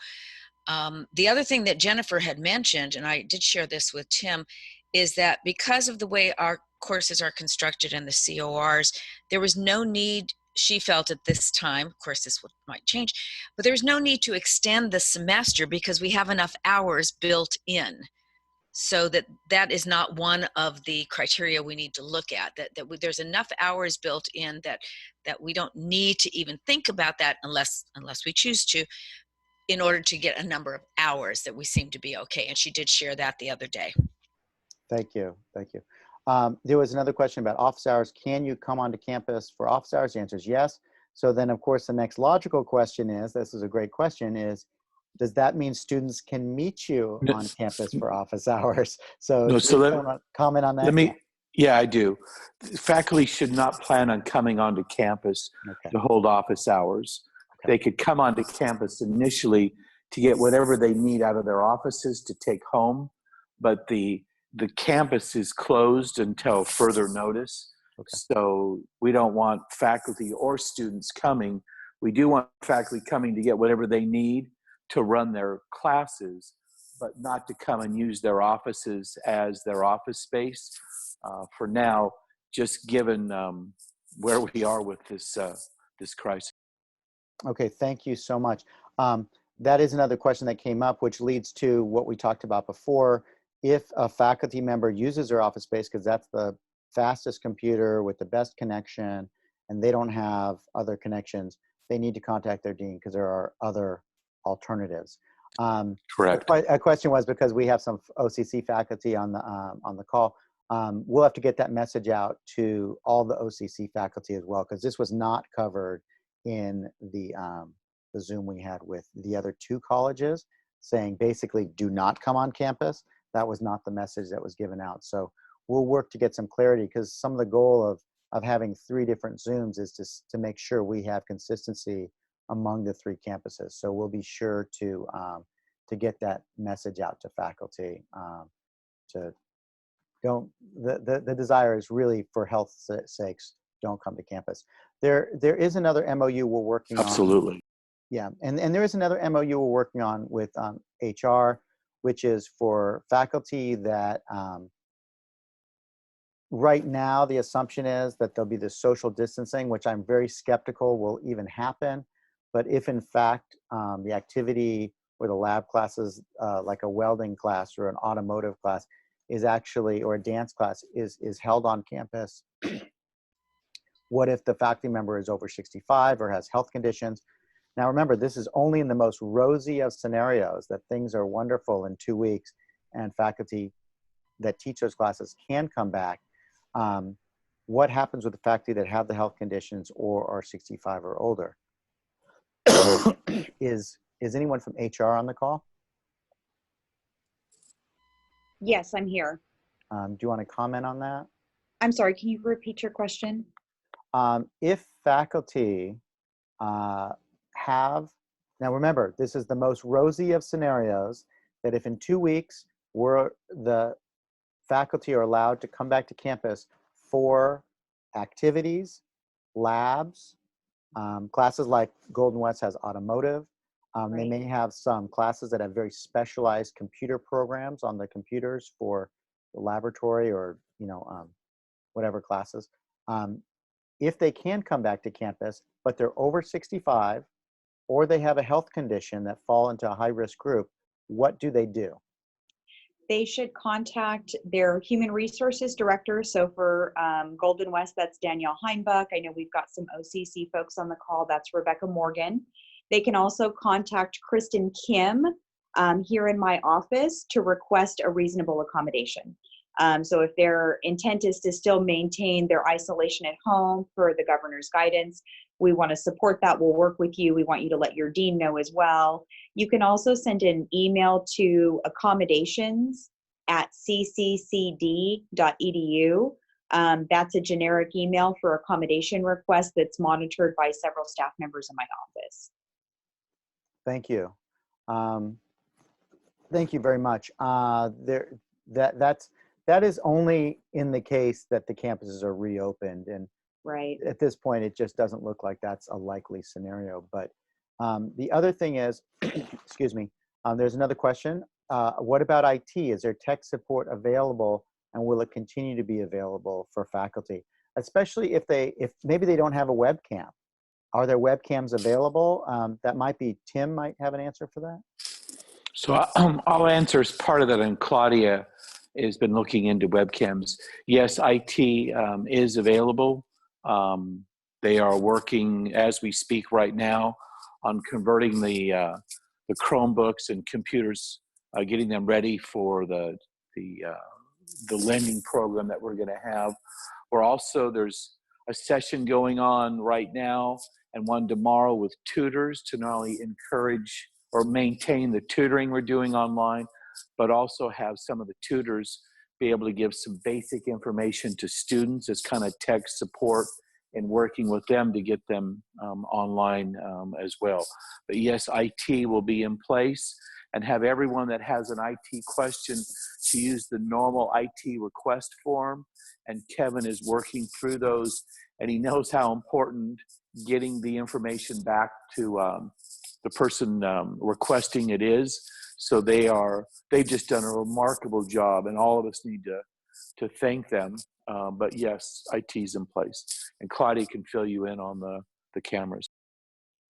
S3: The other thing that Jennifer had mentioned, and I did share this with Tim, is that because of the way our courses are constructed and the CORs, there was no need, she felt at this time, of course this might change, but there's no need to extend the semester because we have enough hours built in. So that is not one of the criteria we need to look at, that there's enough hours built in that we don't need to even think about that unless we choose to, in order to get a number of hours that we seem to be okay. And she did share that the other day.
S1: Thank you. Thank you. There was another question about office hours. Can you come onto campus for office hours? The answer is yes. So then, of course, the next logical question is, this is a great question, is, does that mean students can meet you on campus for office hours? So,
S8: no,
S1: comment on that?
S8: Yeah, I do. Faculty should not plan on coming onto campus to hold office hours. They could come onto campus initially to get whatever they need out of their offices to take home, but the campus is closed until further notice. So we don't want faculty or students coming. We do want faculty coming to get whatever they need to run their classes, but not to come and use their offices as their office space. For now, just given where we are with this crisis.
S1: Okay, thank you so much. That is another question that came up, which leads to what we talked about before. If a faculty member uses their office space, because that's the fastest computer with the best connection, and they don't have other connections, they need to contact their dean because there are other alternatives.
S8: Correct.
S1: A question was, because we have some OCC faculty on the call, we'll have to get that message out to all the OCC faculty as well, because this was not covered in the Zoom we had with the other two colleges, saying basically do not come on campus. That was not the message that was given out. So we'll work to get some clarity, because some of the goal of having 3 different Zooms is to make sure we have consistency among the 3 campuses. So we'll be sure to get that message out to faculty. The desire is really, for health sakes, don't come to campus. There is another MOU we're working on.
S8: Absolutely.
S1: Yeah, and there is another MOU we're working on with HR, which is for faculty that right now the assumption is that there'll be this social distancing, which I'm very skeptical will even happen. But if in fact the activity or the lab classes, like a welding class or an automotive class, is actually, or a dance class, is held on campus? What if the faculty member is over 65 or has health conditions? Now remember, this is only in the most rosy of scenarios, that things are wonderful in 2 weeks and faculty that teach those classes can come back. What happens with the faculty that have the health conditions or are 65 or older? Is anyone from HR on the call?
S9: Yes, I'm here.
S1: Do you want to comment on that?
S9: I'm sorry, can you repeat your question?
S1: If faculty have, now remember, this is the most rosy of scenarios, that if in 2 weeks the faculty are allowed to come back to campus for activities, labs, classes like Golden West has automotive. They may have some classes that have very specialized computer programs on the computers for the laboratory, or whatever classes. If they can come back to campus, but they're over 65, or they have a health condition that fall into a high-risk group, what do they do?
S9: They should contact their human resources director. So for Golden West, that's Danielle Heinbuch. I know we've got some OCC folks on the call. That's Rebecca Morgan. They can also contact Kristen Kim here in my office to request a reasonable accommodation. So if their intent is to still maintain their isolation at home per the governor's guidance, we want to support that. We'll work with you. We want you to let your dean know as well. You can also send an email to accommodations@cccd.edu. That's a generic email for accommodation requests that's monitored by several staff members in my office.
S1: Thank you. Thank you very much. That is only in the case that the campuses are reopened, and
S9: right
S1: at this point, it just doesn't look like that's a likely scenario. But the other thing is, excuse me, there's another question. What about IT? Is there tech support available, and will it continue to be available for faculty, especially if maybe they don't have a webcam? Are there webcams available? That might be, Tim might have an answer for that.
S8: So I'll answer as part of that, and Claudia has been looking into webcams. Yes, IT is available. They are working as we speak right now on converting the Chromebooks and computers, getting them ready for the lending program that we're going to have. There's a session going on right now and one tomorrow with tutors to not only encourage or maintain the tutoring we're doing online, but also have some of the tutors be able to give some basic information to students as kind of tech support and working with them to get them online as well. But yes, IT will be in place, and have everyone that has an IT question to use the normal IT request form. And Kevin is working through those, and he knows how important getting the information back to the person requesting it is. So they've just done a remarkable job, and all of us need to thank them. But yes, IT's in place, and Claudia can fill you in on the cameras.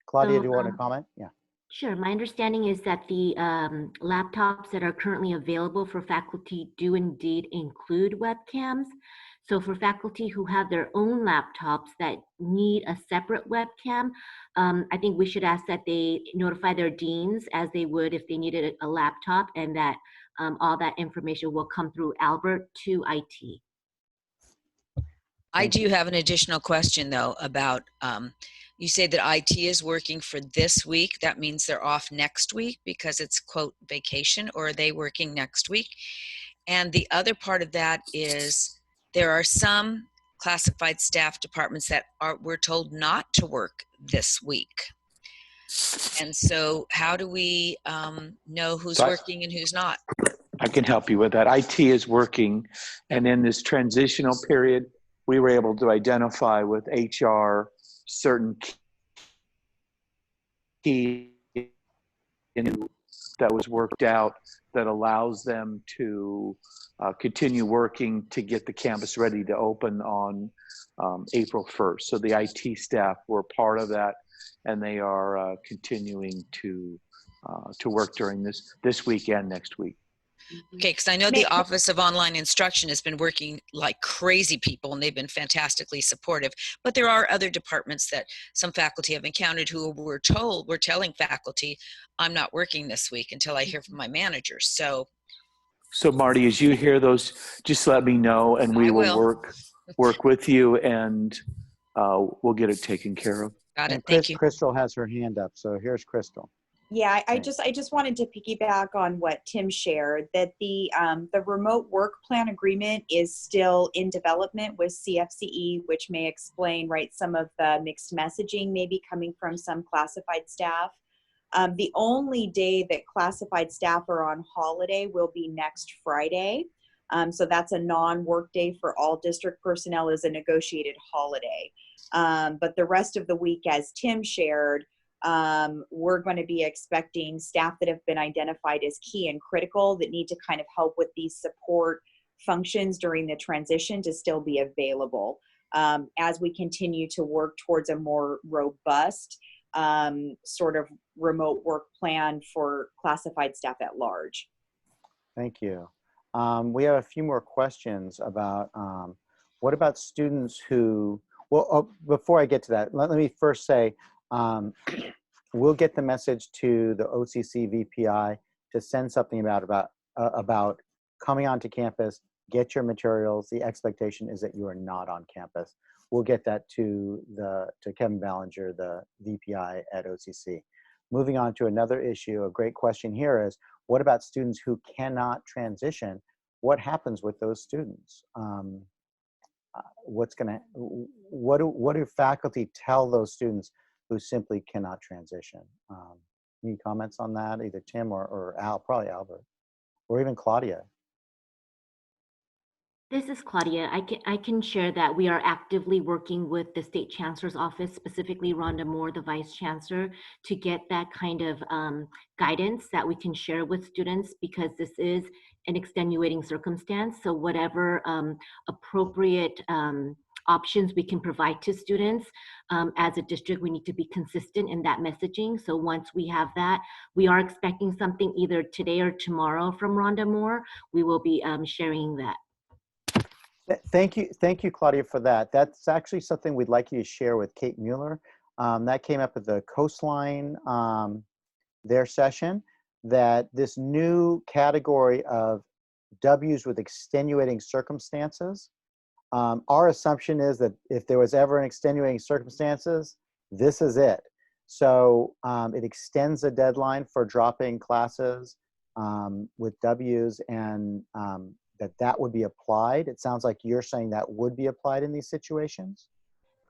S1: Claudia, do you want to comment? Yeah.
S6: Sure. My understanding is that the laptops that are currently available for faculty do indeed include webcams. So for faculty who have their own laptops that need a separate webcam, I think we should ask that they notify their deans as they would if they needed a laptop, and that all that information will come through Albert to IT.
S3: I do have an additional question though about, you say that IT is working for this week. That means they're off next week because it's quote vacation, or are they working next week? And the other part of that is there are some classified staff departments that we're told not to work this week. And so how do we know who's working and who's not?
S8: I can help you with that. IT is working, and in this transitional period, we were able to identify with HR certain key that was worked out that allows them to continue working to get the campus ready to open on April 1st. So the IT staff were part of that, and they are continuing to to work during this week and next week.
S3: Okay, because I know the Office of Online Instruction has been working like crazy people, and they've been fantastically supportive. But there are other departments that some faculty have encountered who were telling faculty, I'm not working this week until I hear from my manager. So
S8: Marty, as you hear those, just let me know, and we
S3: I
S8: will
S3: will.
S8: work with you, and we'll get it taken care of.
S3: Got it.
S1: And
S3: Thank you.
S1: Crystal has her hand up, so here's Crystal.
S9: Yeah, I
S1: Thanks.
S9: just wanted to piggyback on what Tim shared, that the remote work plan agreement is still in development with CFCE, which may explain, right, some of the mixed messaging maybe coming from some classified staff. The only day that classified staff are on holiday will be next Friday. So that's a non-work day for all district personnel, is a negotiated holiday. But the rest of the week, as Tim shared, we're going to be expecting staff that have been identified as key and critical that need to kind of help with these support functions during the transition to still be available as we continue to work towards a more robust sort of remote work plan for classified staff at large.
S1: Thank you. We have a few more questions about what about students who, well, before I get to that, let me first say, we'll get the message to the OCC VPI to send something about coming onto campus, get your materials. The expectation is that you are not on campus. We'll get that to Kevin Ballinger, the VPI at OCC. Moving on to another issue, a great question here is, what about students who cannot transition? What happens with those students? What do faculty tell those students who simply cannot transition? Any comments on that, either Tim or Al, probably Albert, or even Claudia?
S6: This is Claudia. I can share that we are actively working with the State Chancellor's Office, specifically Rhonda Moore, the Vice Chancellor, to get that kind of guidance that we can share with students, because this is an extenuating circumstance. So whatever appropriate options we can provide to students, as a district, we need to be consistent in that messaging. So once we have that, we are expecting something either today or tomorrow from Rhonda Moore. We will be sharing that.
S1: Thank you, Claudia, for that. That's actually something we'd like you to share with Kate Mueller. That came up at the Coastline, their session, that this new category of W's with extenuating circumstances, our assumption is that if there was ever an extenuating circumstances, this is it. So it extends the deadline for dropping classes with W's, and that would be applied. It sounds like you're saying that would be applied in these situations?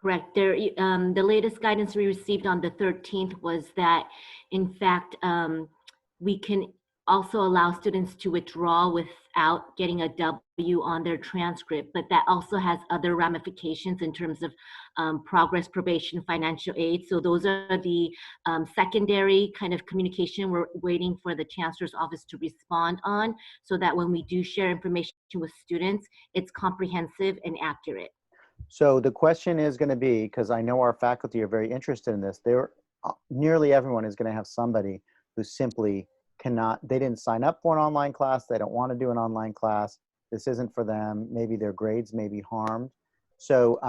S6: Correct. The latest guidance we received on the 13th was that, in fact, we can also allow students to withdraw without getting a W on their transcript, but that also has other ramifications in terms of progress, probation, financial aid. So those are the secondary kind of communication we're waiting for the Chancellor's Office to respond on, so that when we do share information with students, it's comprehensive and accurate.
S1: So the question is going to be, because I know our faculty are very interested in this, nearly everyone is going to have somebody who simply cannot, they didn't sign up for an online class, they don't want to do an online class, this isn't for them, maybe their grades may be harmed. So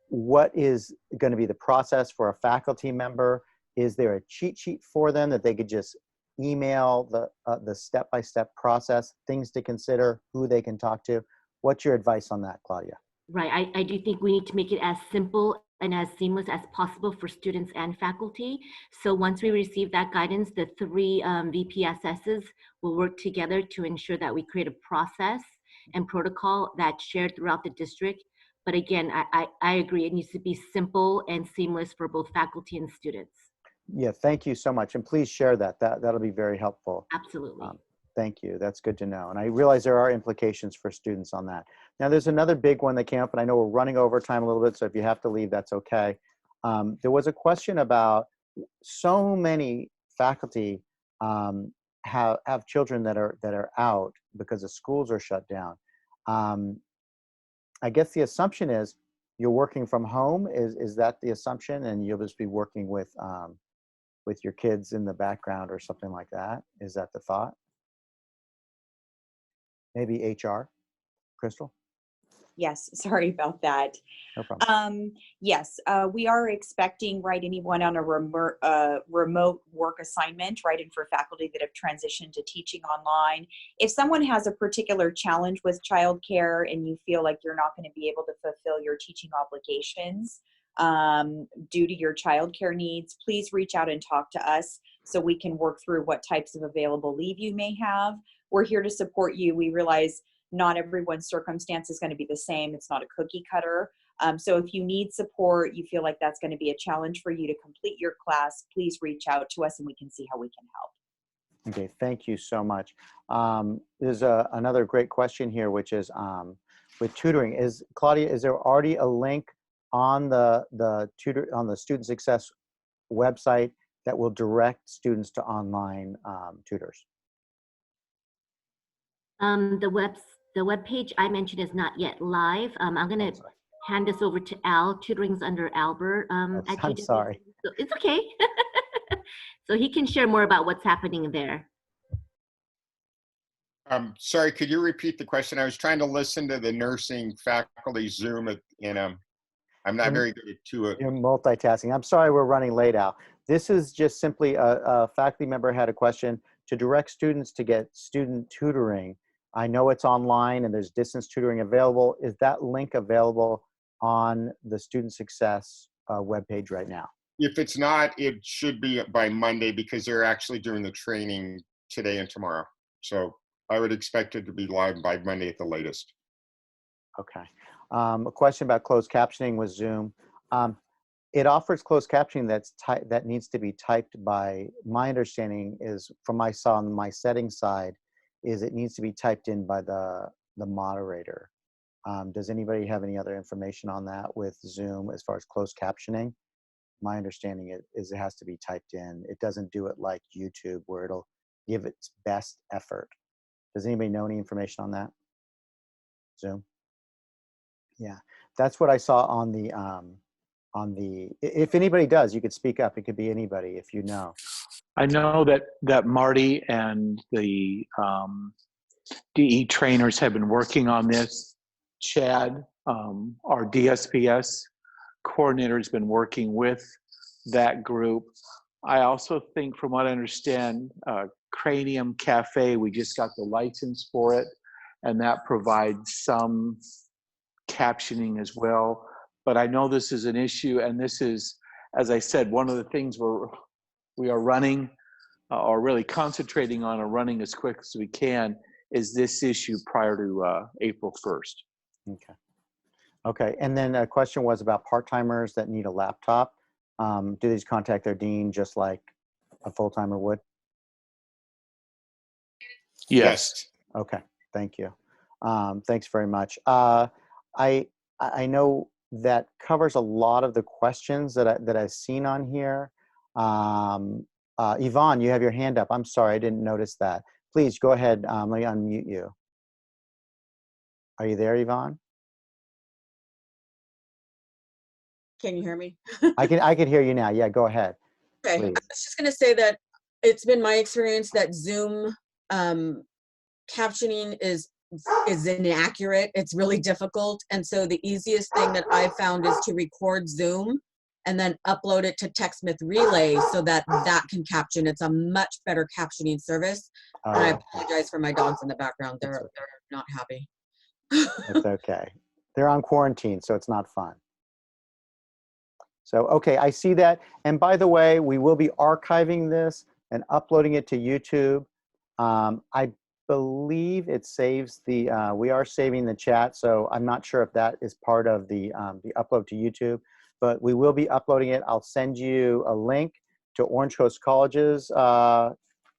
S1: what is going to be the process for a faculty member? Is there a cheat sheet for them that they could just email the step-by-step process, things to consider, who they can talk to? What's your advice on that, Claudia?
S6: Right. I do think we need to make it as simple and as seamless as possible for students and faculty. So once we receive that guidance, the three VPSSs will work together to ensure that we create a process and protocol that's shared throughout the district. But again, I agree, it needs to be simple and seamless for both faculty and students.
S1: Yeah, thank you so much. And please share that. That'll be very helpful.
S6: Absolutely.
S1: Thank you. That's good to know. And I realize there are implications for students on that. Now, there's another big one that came up, and I know we're running over time a little bit, so if you have to leave, that's okay. There was a question about so many faculty have children that are out because the schools are shut down. I guess the assumption is you're working from home. Is that the assumption? And you'll just be working with with your kids in the background or something like that. Is that the thought? Maybe HR, Crystal?
S9: Yes, sorry about that.
S1: No problem.
S9: Yes, we are expecting, right, anyone on a remote work assignment, right, and for faculty that have transitioned to teaching online. If someone has a particular challenge with childcare and you feel like you're not going to be able to fulfill your teaching obligations due to your childcare needs, please reach out and talk to us so we can work through what types of available leave you may have. We're here to support you. We realize not everyone's circumstance is going to be the same. It's not a cookie cutter. So if you need support, you feel like that's going to be a challenge for you to complete your class, please reach out to us and we can see how we can help.
S1: Okay, thank you so much. There's another great question here, which is with tutoring. Claudia, is there already a link on the student success website that will direct students to online tutors?
S6: The web page I mentioned is not yet live. I'm going to hand this over to Al. Tutoring's under Albert at GWC.
S1: I'm sorry.
S6: So it's okay. So he can share more about what's happening there.
S7: Sorry, could you repeat the question? I was trying to listen to the nursing faculty Zoom, and I'm not very good at it.
S1: You're multitasking. I'm sorry we're running late, Al. This is just simply a faculty member had a question to direct students to get student tutoring. I know it's online and there's distance tutoring available. Is that link available on the Student Success webpage right now?
S7: If it's not, it should be by Monday because they're actually doing the training today and tomorrow. So I would expect it to be live by Monday at the latest.
S1: Okay. A question about closed captioning with Zoom. It offers closed captioning that needs to be typed by, my understanding is from on my settings side, is it needs to be typed in by the moderator. Does anybody have any other information on that with Zoom as far as closed captioning? My understanding is it has to be typed in. It doesn't do it like YouTube where it'll give its best effort. Does anybody know any information on that? Zoom? Yeah, that's what I saw on the, if anybody does, you could speak up. It could be anybody if you know.
S8: I know that Marty and the DE trainers have been working on this. Chad, our DSPS coordinator, has been working with that group. I also think, from what I understand, Cranium Cafe, we just got the license for it, and that provides some captioning as well. But I know this is an issue, and this is, as I said, one of the things we are running or really concentrating on, or running as quick as we can, is this issue prior to April 1st.
S1: Okay. Okay, and then a question was about part-timers that need a laptop. Do they just contact their dean just like a full-timer would?
S8: Yes.
S1: Okay, thank you. Thanks very much. I know that covers a lot of the questions that I've seen on here. Yvonne, you have your hand up. I'm sorry, I didn't notice that. Please go ahead. Let me unmute you. Are you there, Yvonne?
S10: Can you hear me?
S1: I can hear you now. Yeah, go ahead.
S10: Okay,
S1: Please.
S10: I was just going to say that it's been my experience that Zoom captioning is inaccurate. It's really difficult. And so the easiest thing that I've found is to record Zoom and then upload it to TextSmith Relay so that that can caption. It's a much better captioning service. And I apologize for my dogs in the background. They're not happy.
S1: It's okay. They're on quarantine, so it's not fun. So, okay, I see that. And by the way, we will be archiving this and uploading it to YouTube. I believe it saves the, we are saving the chat, so I'm not sure if that is part of the upload to YouTube, but we will be uploading it. I'll send you a link to Orange Coast College's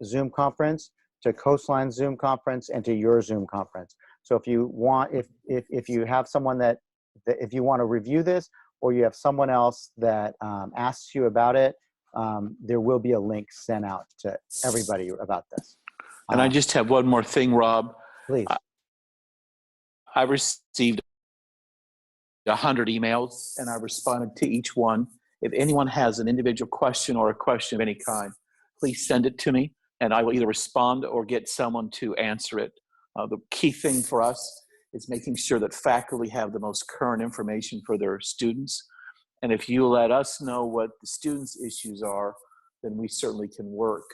S1: Zoom conference, to Coastline's Zoom conference, and to your Zoom conference. So if you want, if you have someone that if you want to review this, or you have someone else that asks you about it, there will be a link sent out to everybody about this.
S8: And I just have one more thing, Rob.
S1: Please.
S8: I received 100 emails, and I responded to each one If anyone has an individual question or a question of any kind, please send it to me, and I will either respond or get someone to answer it. The key thing for us is making sure that faculty have the most current information for their students. And if you let us know what the students' issues are, then we certainly can work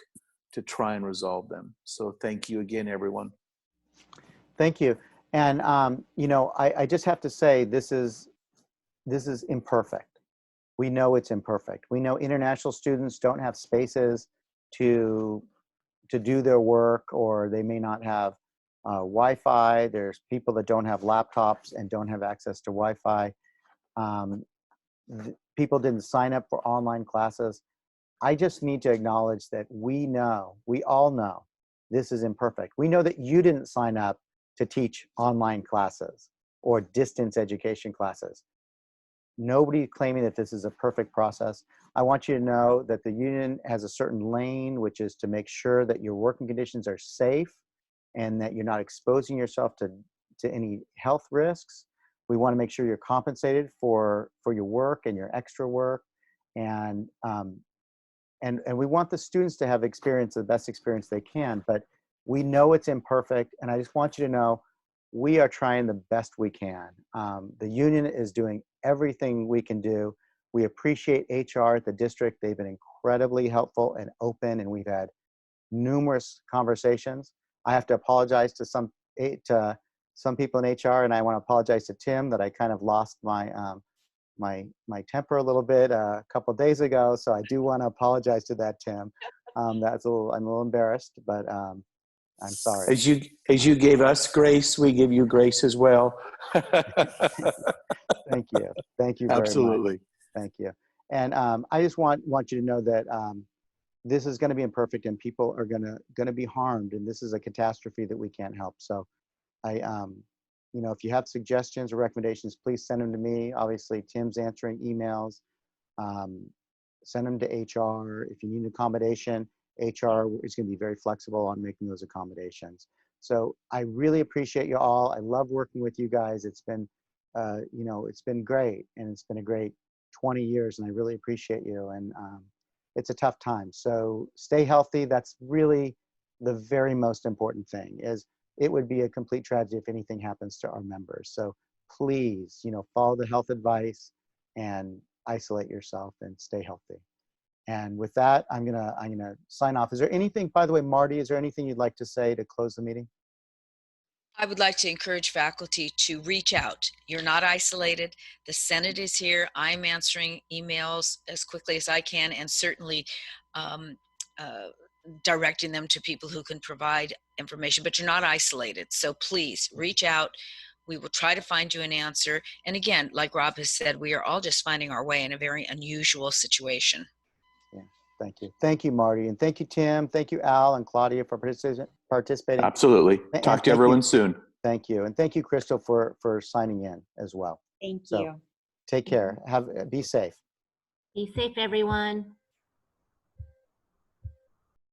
S8: to try and resolve them. So thank you again, everyone.
S1: Thank you. And, I just have to say, this is imperfect. We know it's imperfect. We know international students don't have spaces to do their work, or they may not have Wi-Fi. There's people that don't have laptops and don't have access to Wi-Fi. People didn't sign up for online classes. I just need to acknowledge that we all know this is imperfect. We know that you didn't sign up to teach online classes or distance education classes. Nobody claiming that this is a perfect process. I want you to know that the union has a certain lane, which is to make sure that your working conditions are safe and that you're not exposing yourself to any health risks. We want to make sure you're compensated for your work and your extra work. And we want the students to have the best experience they can, but we know it's imperfect. And I just want you to know, we are trying the best we can. The union is doing everything we can do. We appreciate HR at the district. They've been incredibly helpful and open, and we've had numerous conversations. I have to apologize to some people in HR, and I want to apologize to Tim that I kind of lost my temper a little bit a couple of days ago. So I do want to apologize to that, Tim. I'm a little embarrassed, but I'm sorry.
S8: As you gave us grace, we give you grace as well.
S1: Thank you. Thank you very
S8: Absolutely.
S1: much. Thank you. And I just want you to know that this is going to be imperfect, and people are going to be harmed, and this is a catastrophe that we can't help. So if you have suggestions or recommendations, please send them to me. Obviously, Tim's answering emails. Send them to HR. If you need an accommodation, HR is going to be very flexible on making those accommodations. So I really appreciate you all. I love working with you guys. It's been, it's been great, and it's been a great 20 years, and I really appreciate you. And it's a tough time. So stay healthy. That's really the very most important thing. It would be a complete tragedy if anything happens to our members. So please, follow the health advice and isolate yourself and stay healthy. And with that, I'm gonna sign off. Is there anything, by the way, Marty, is there anything you'd like to say to close the meeting?
S3: I would like to encourage faculty to reach out. You're not isolated. The Senate is here. I'm answering emails as quickly as I can, and certainly directing them to people who can provide information, but you're not isolated. So please reach out. We will try to find you an answer. And again, like Rob has said, we are all just finding our way in a very unusual situation.
S1: Yeah, thank you. Thank you, Marty. And thank you, Tim. Thank you, Al and Claudia, for participating.
S8: Absolutely. Talk to everyone soon.
S1: Thank you. And thank you, Crystal, for signing in as well.
S9: Thank
S1: So,
S9: you.
S1: take care. Be safe.
S6: Be safe, everyone.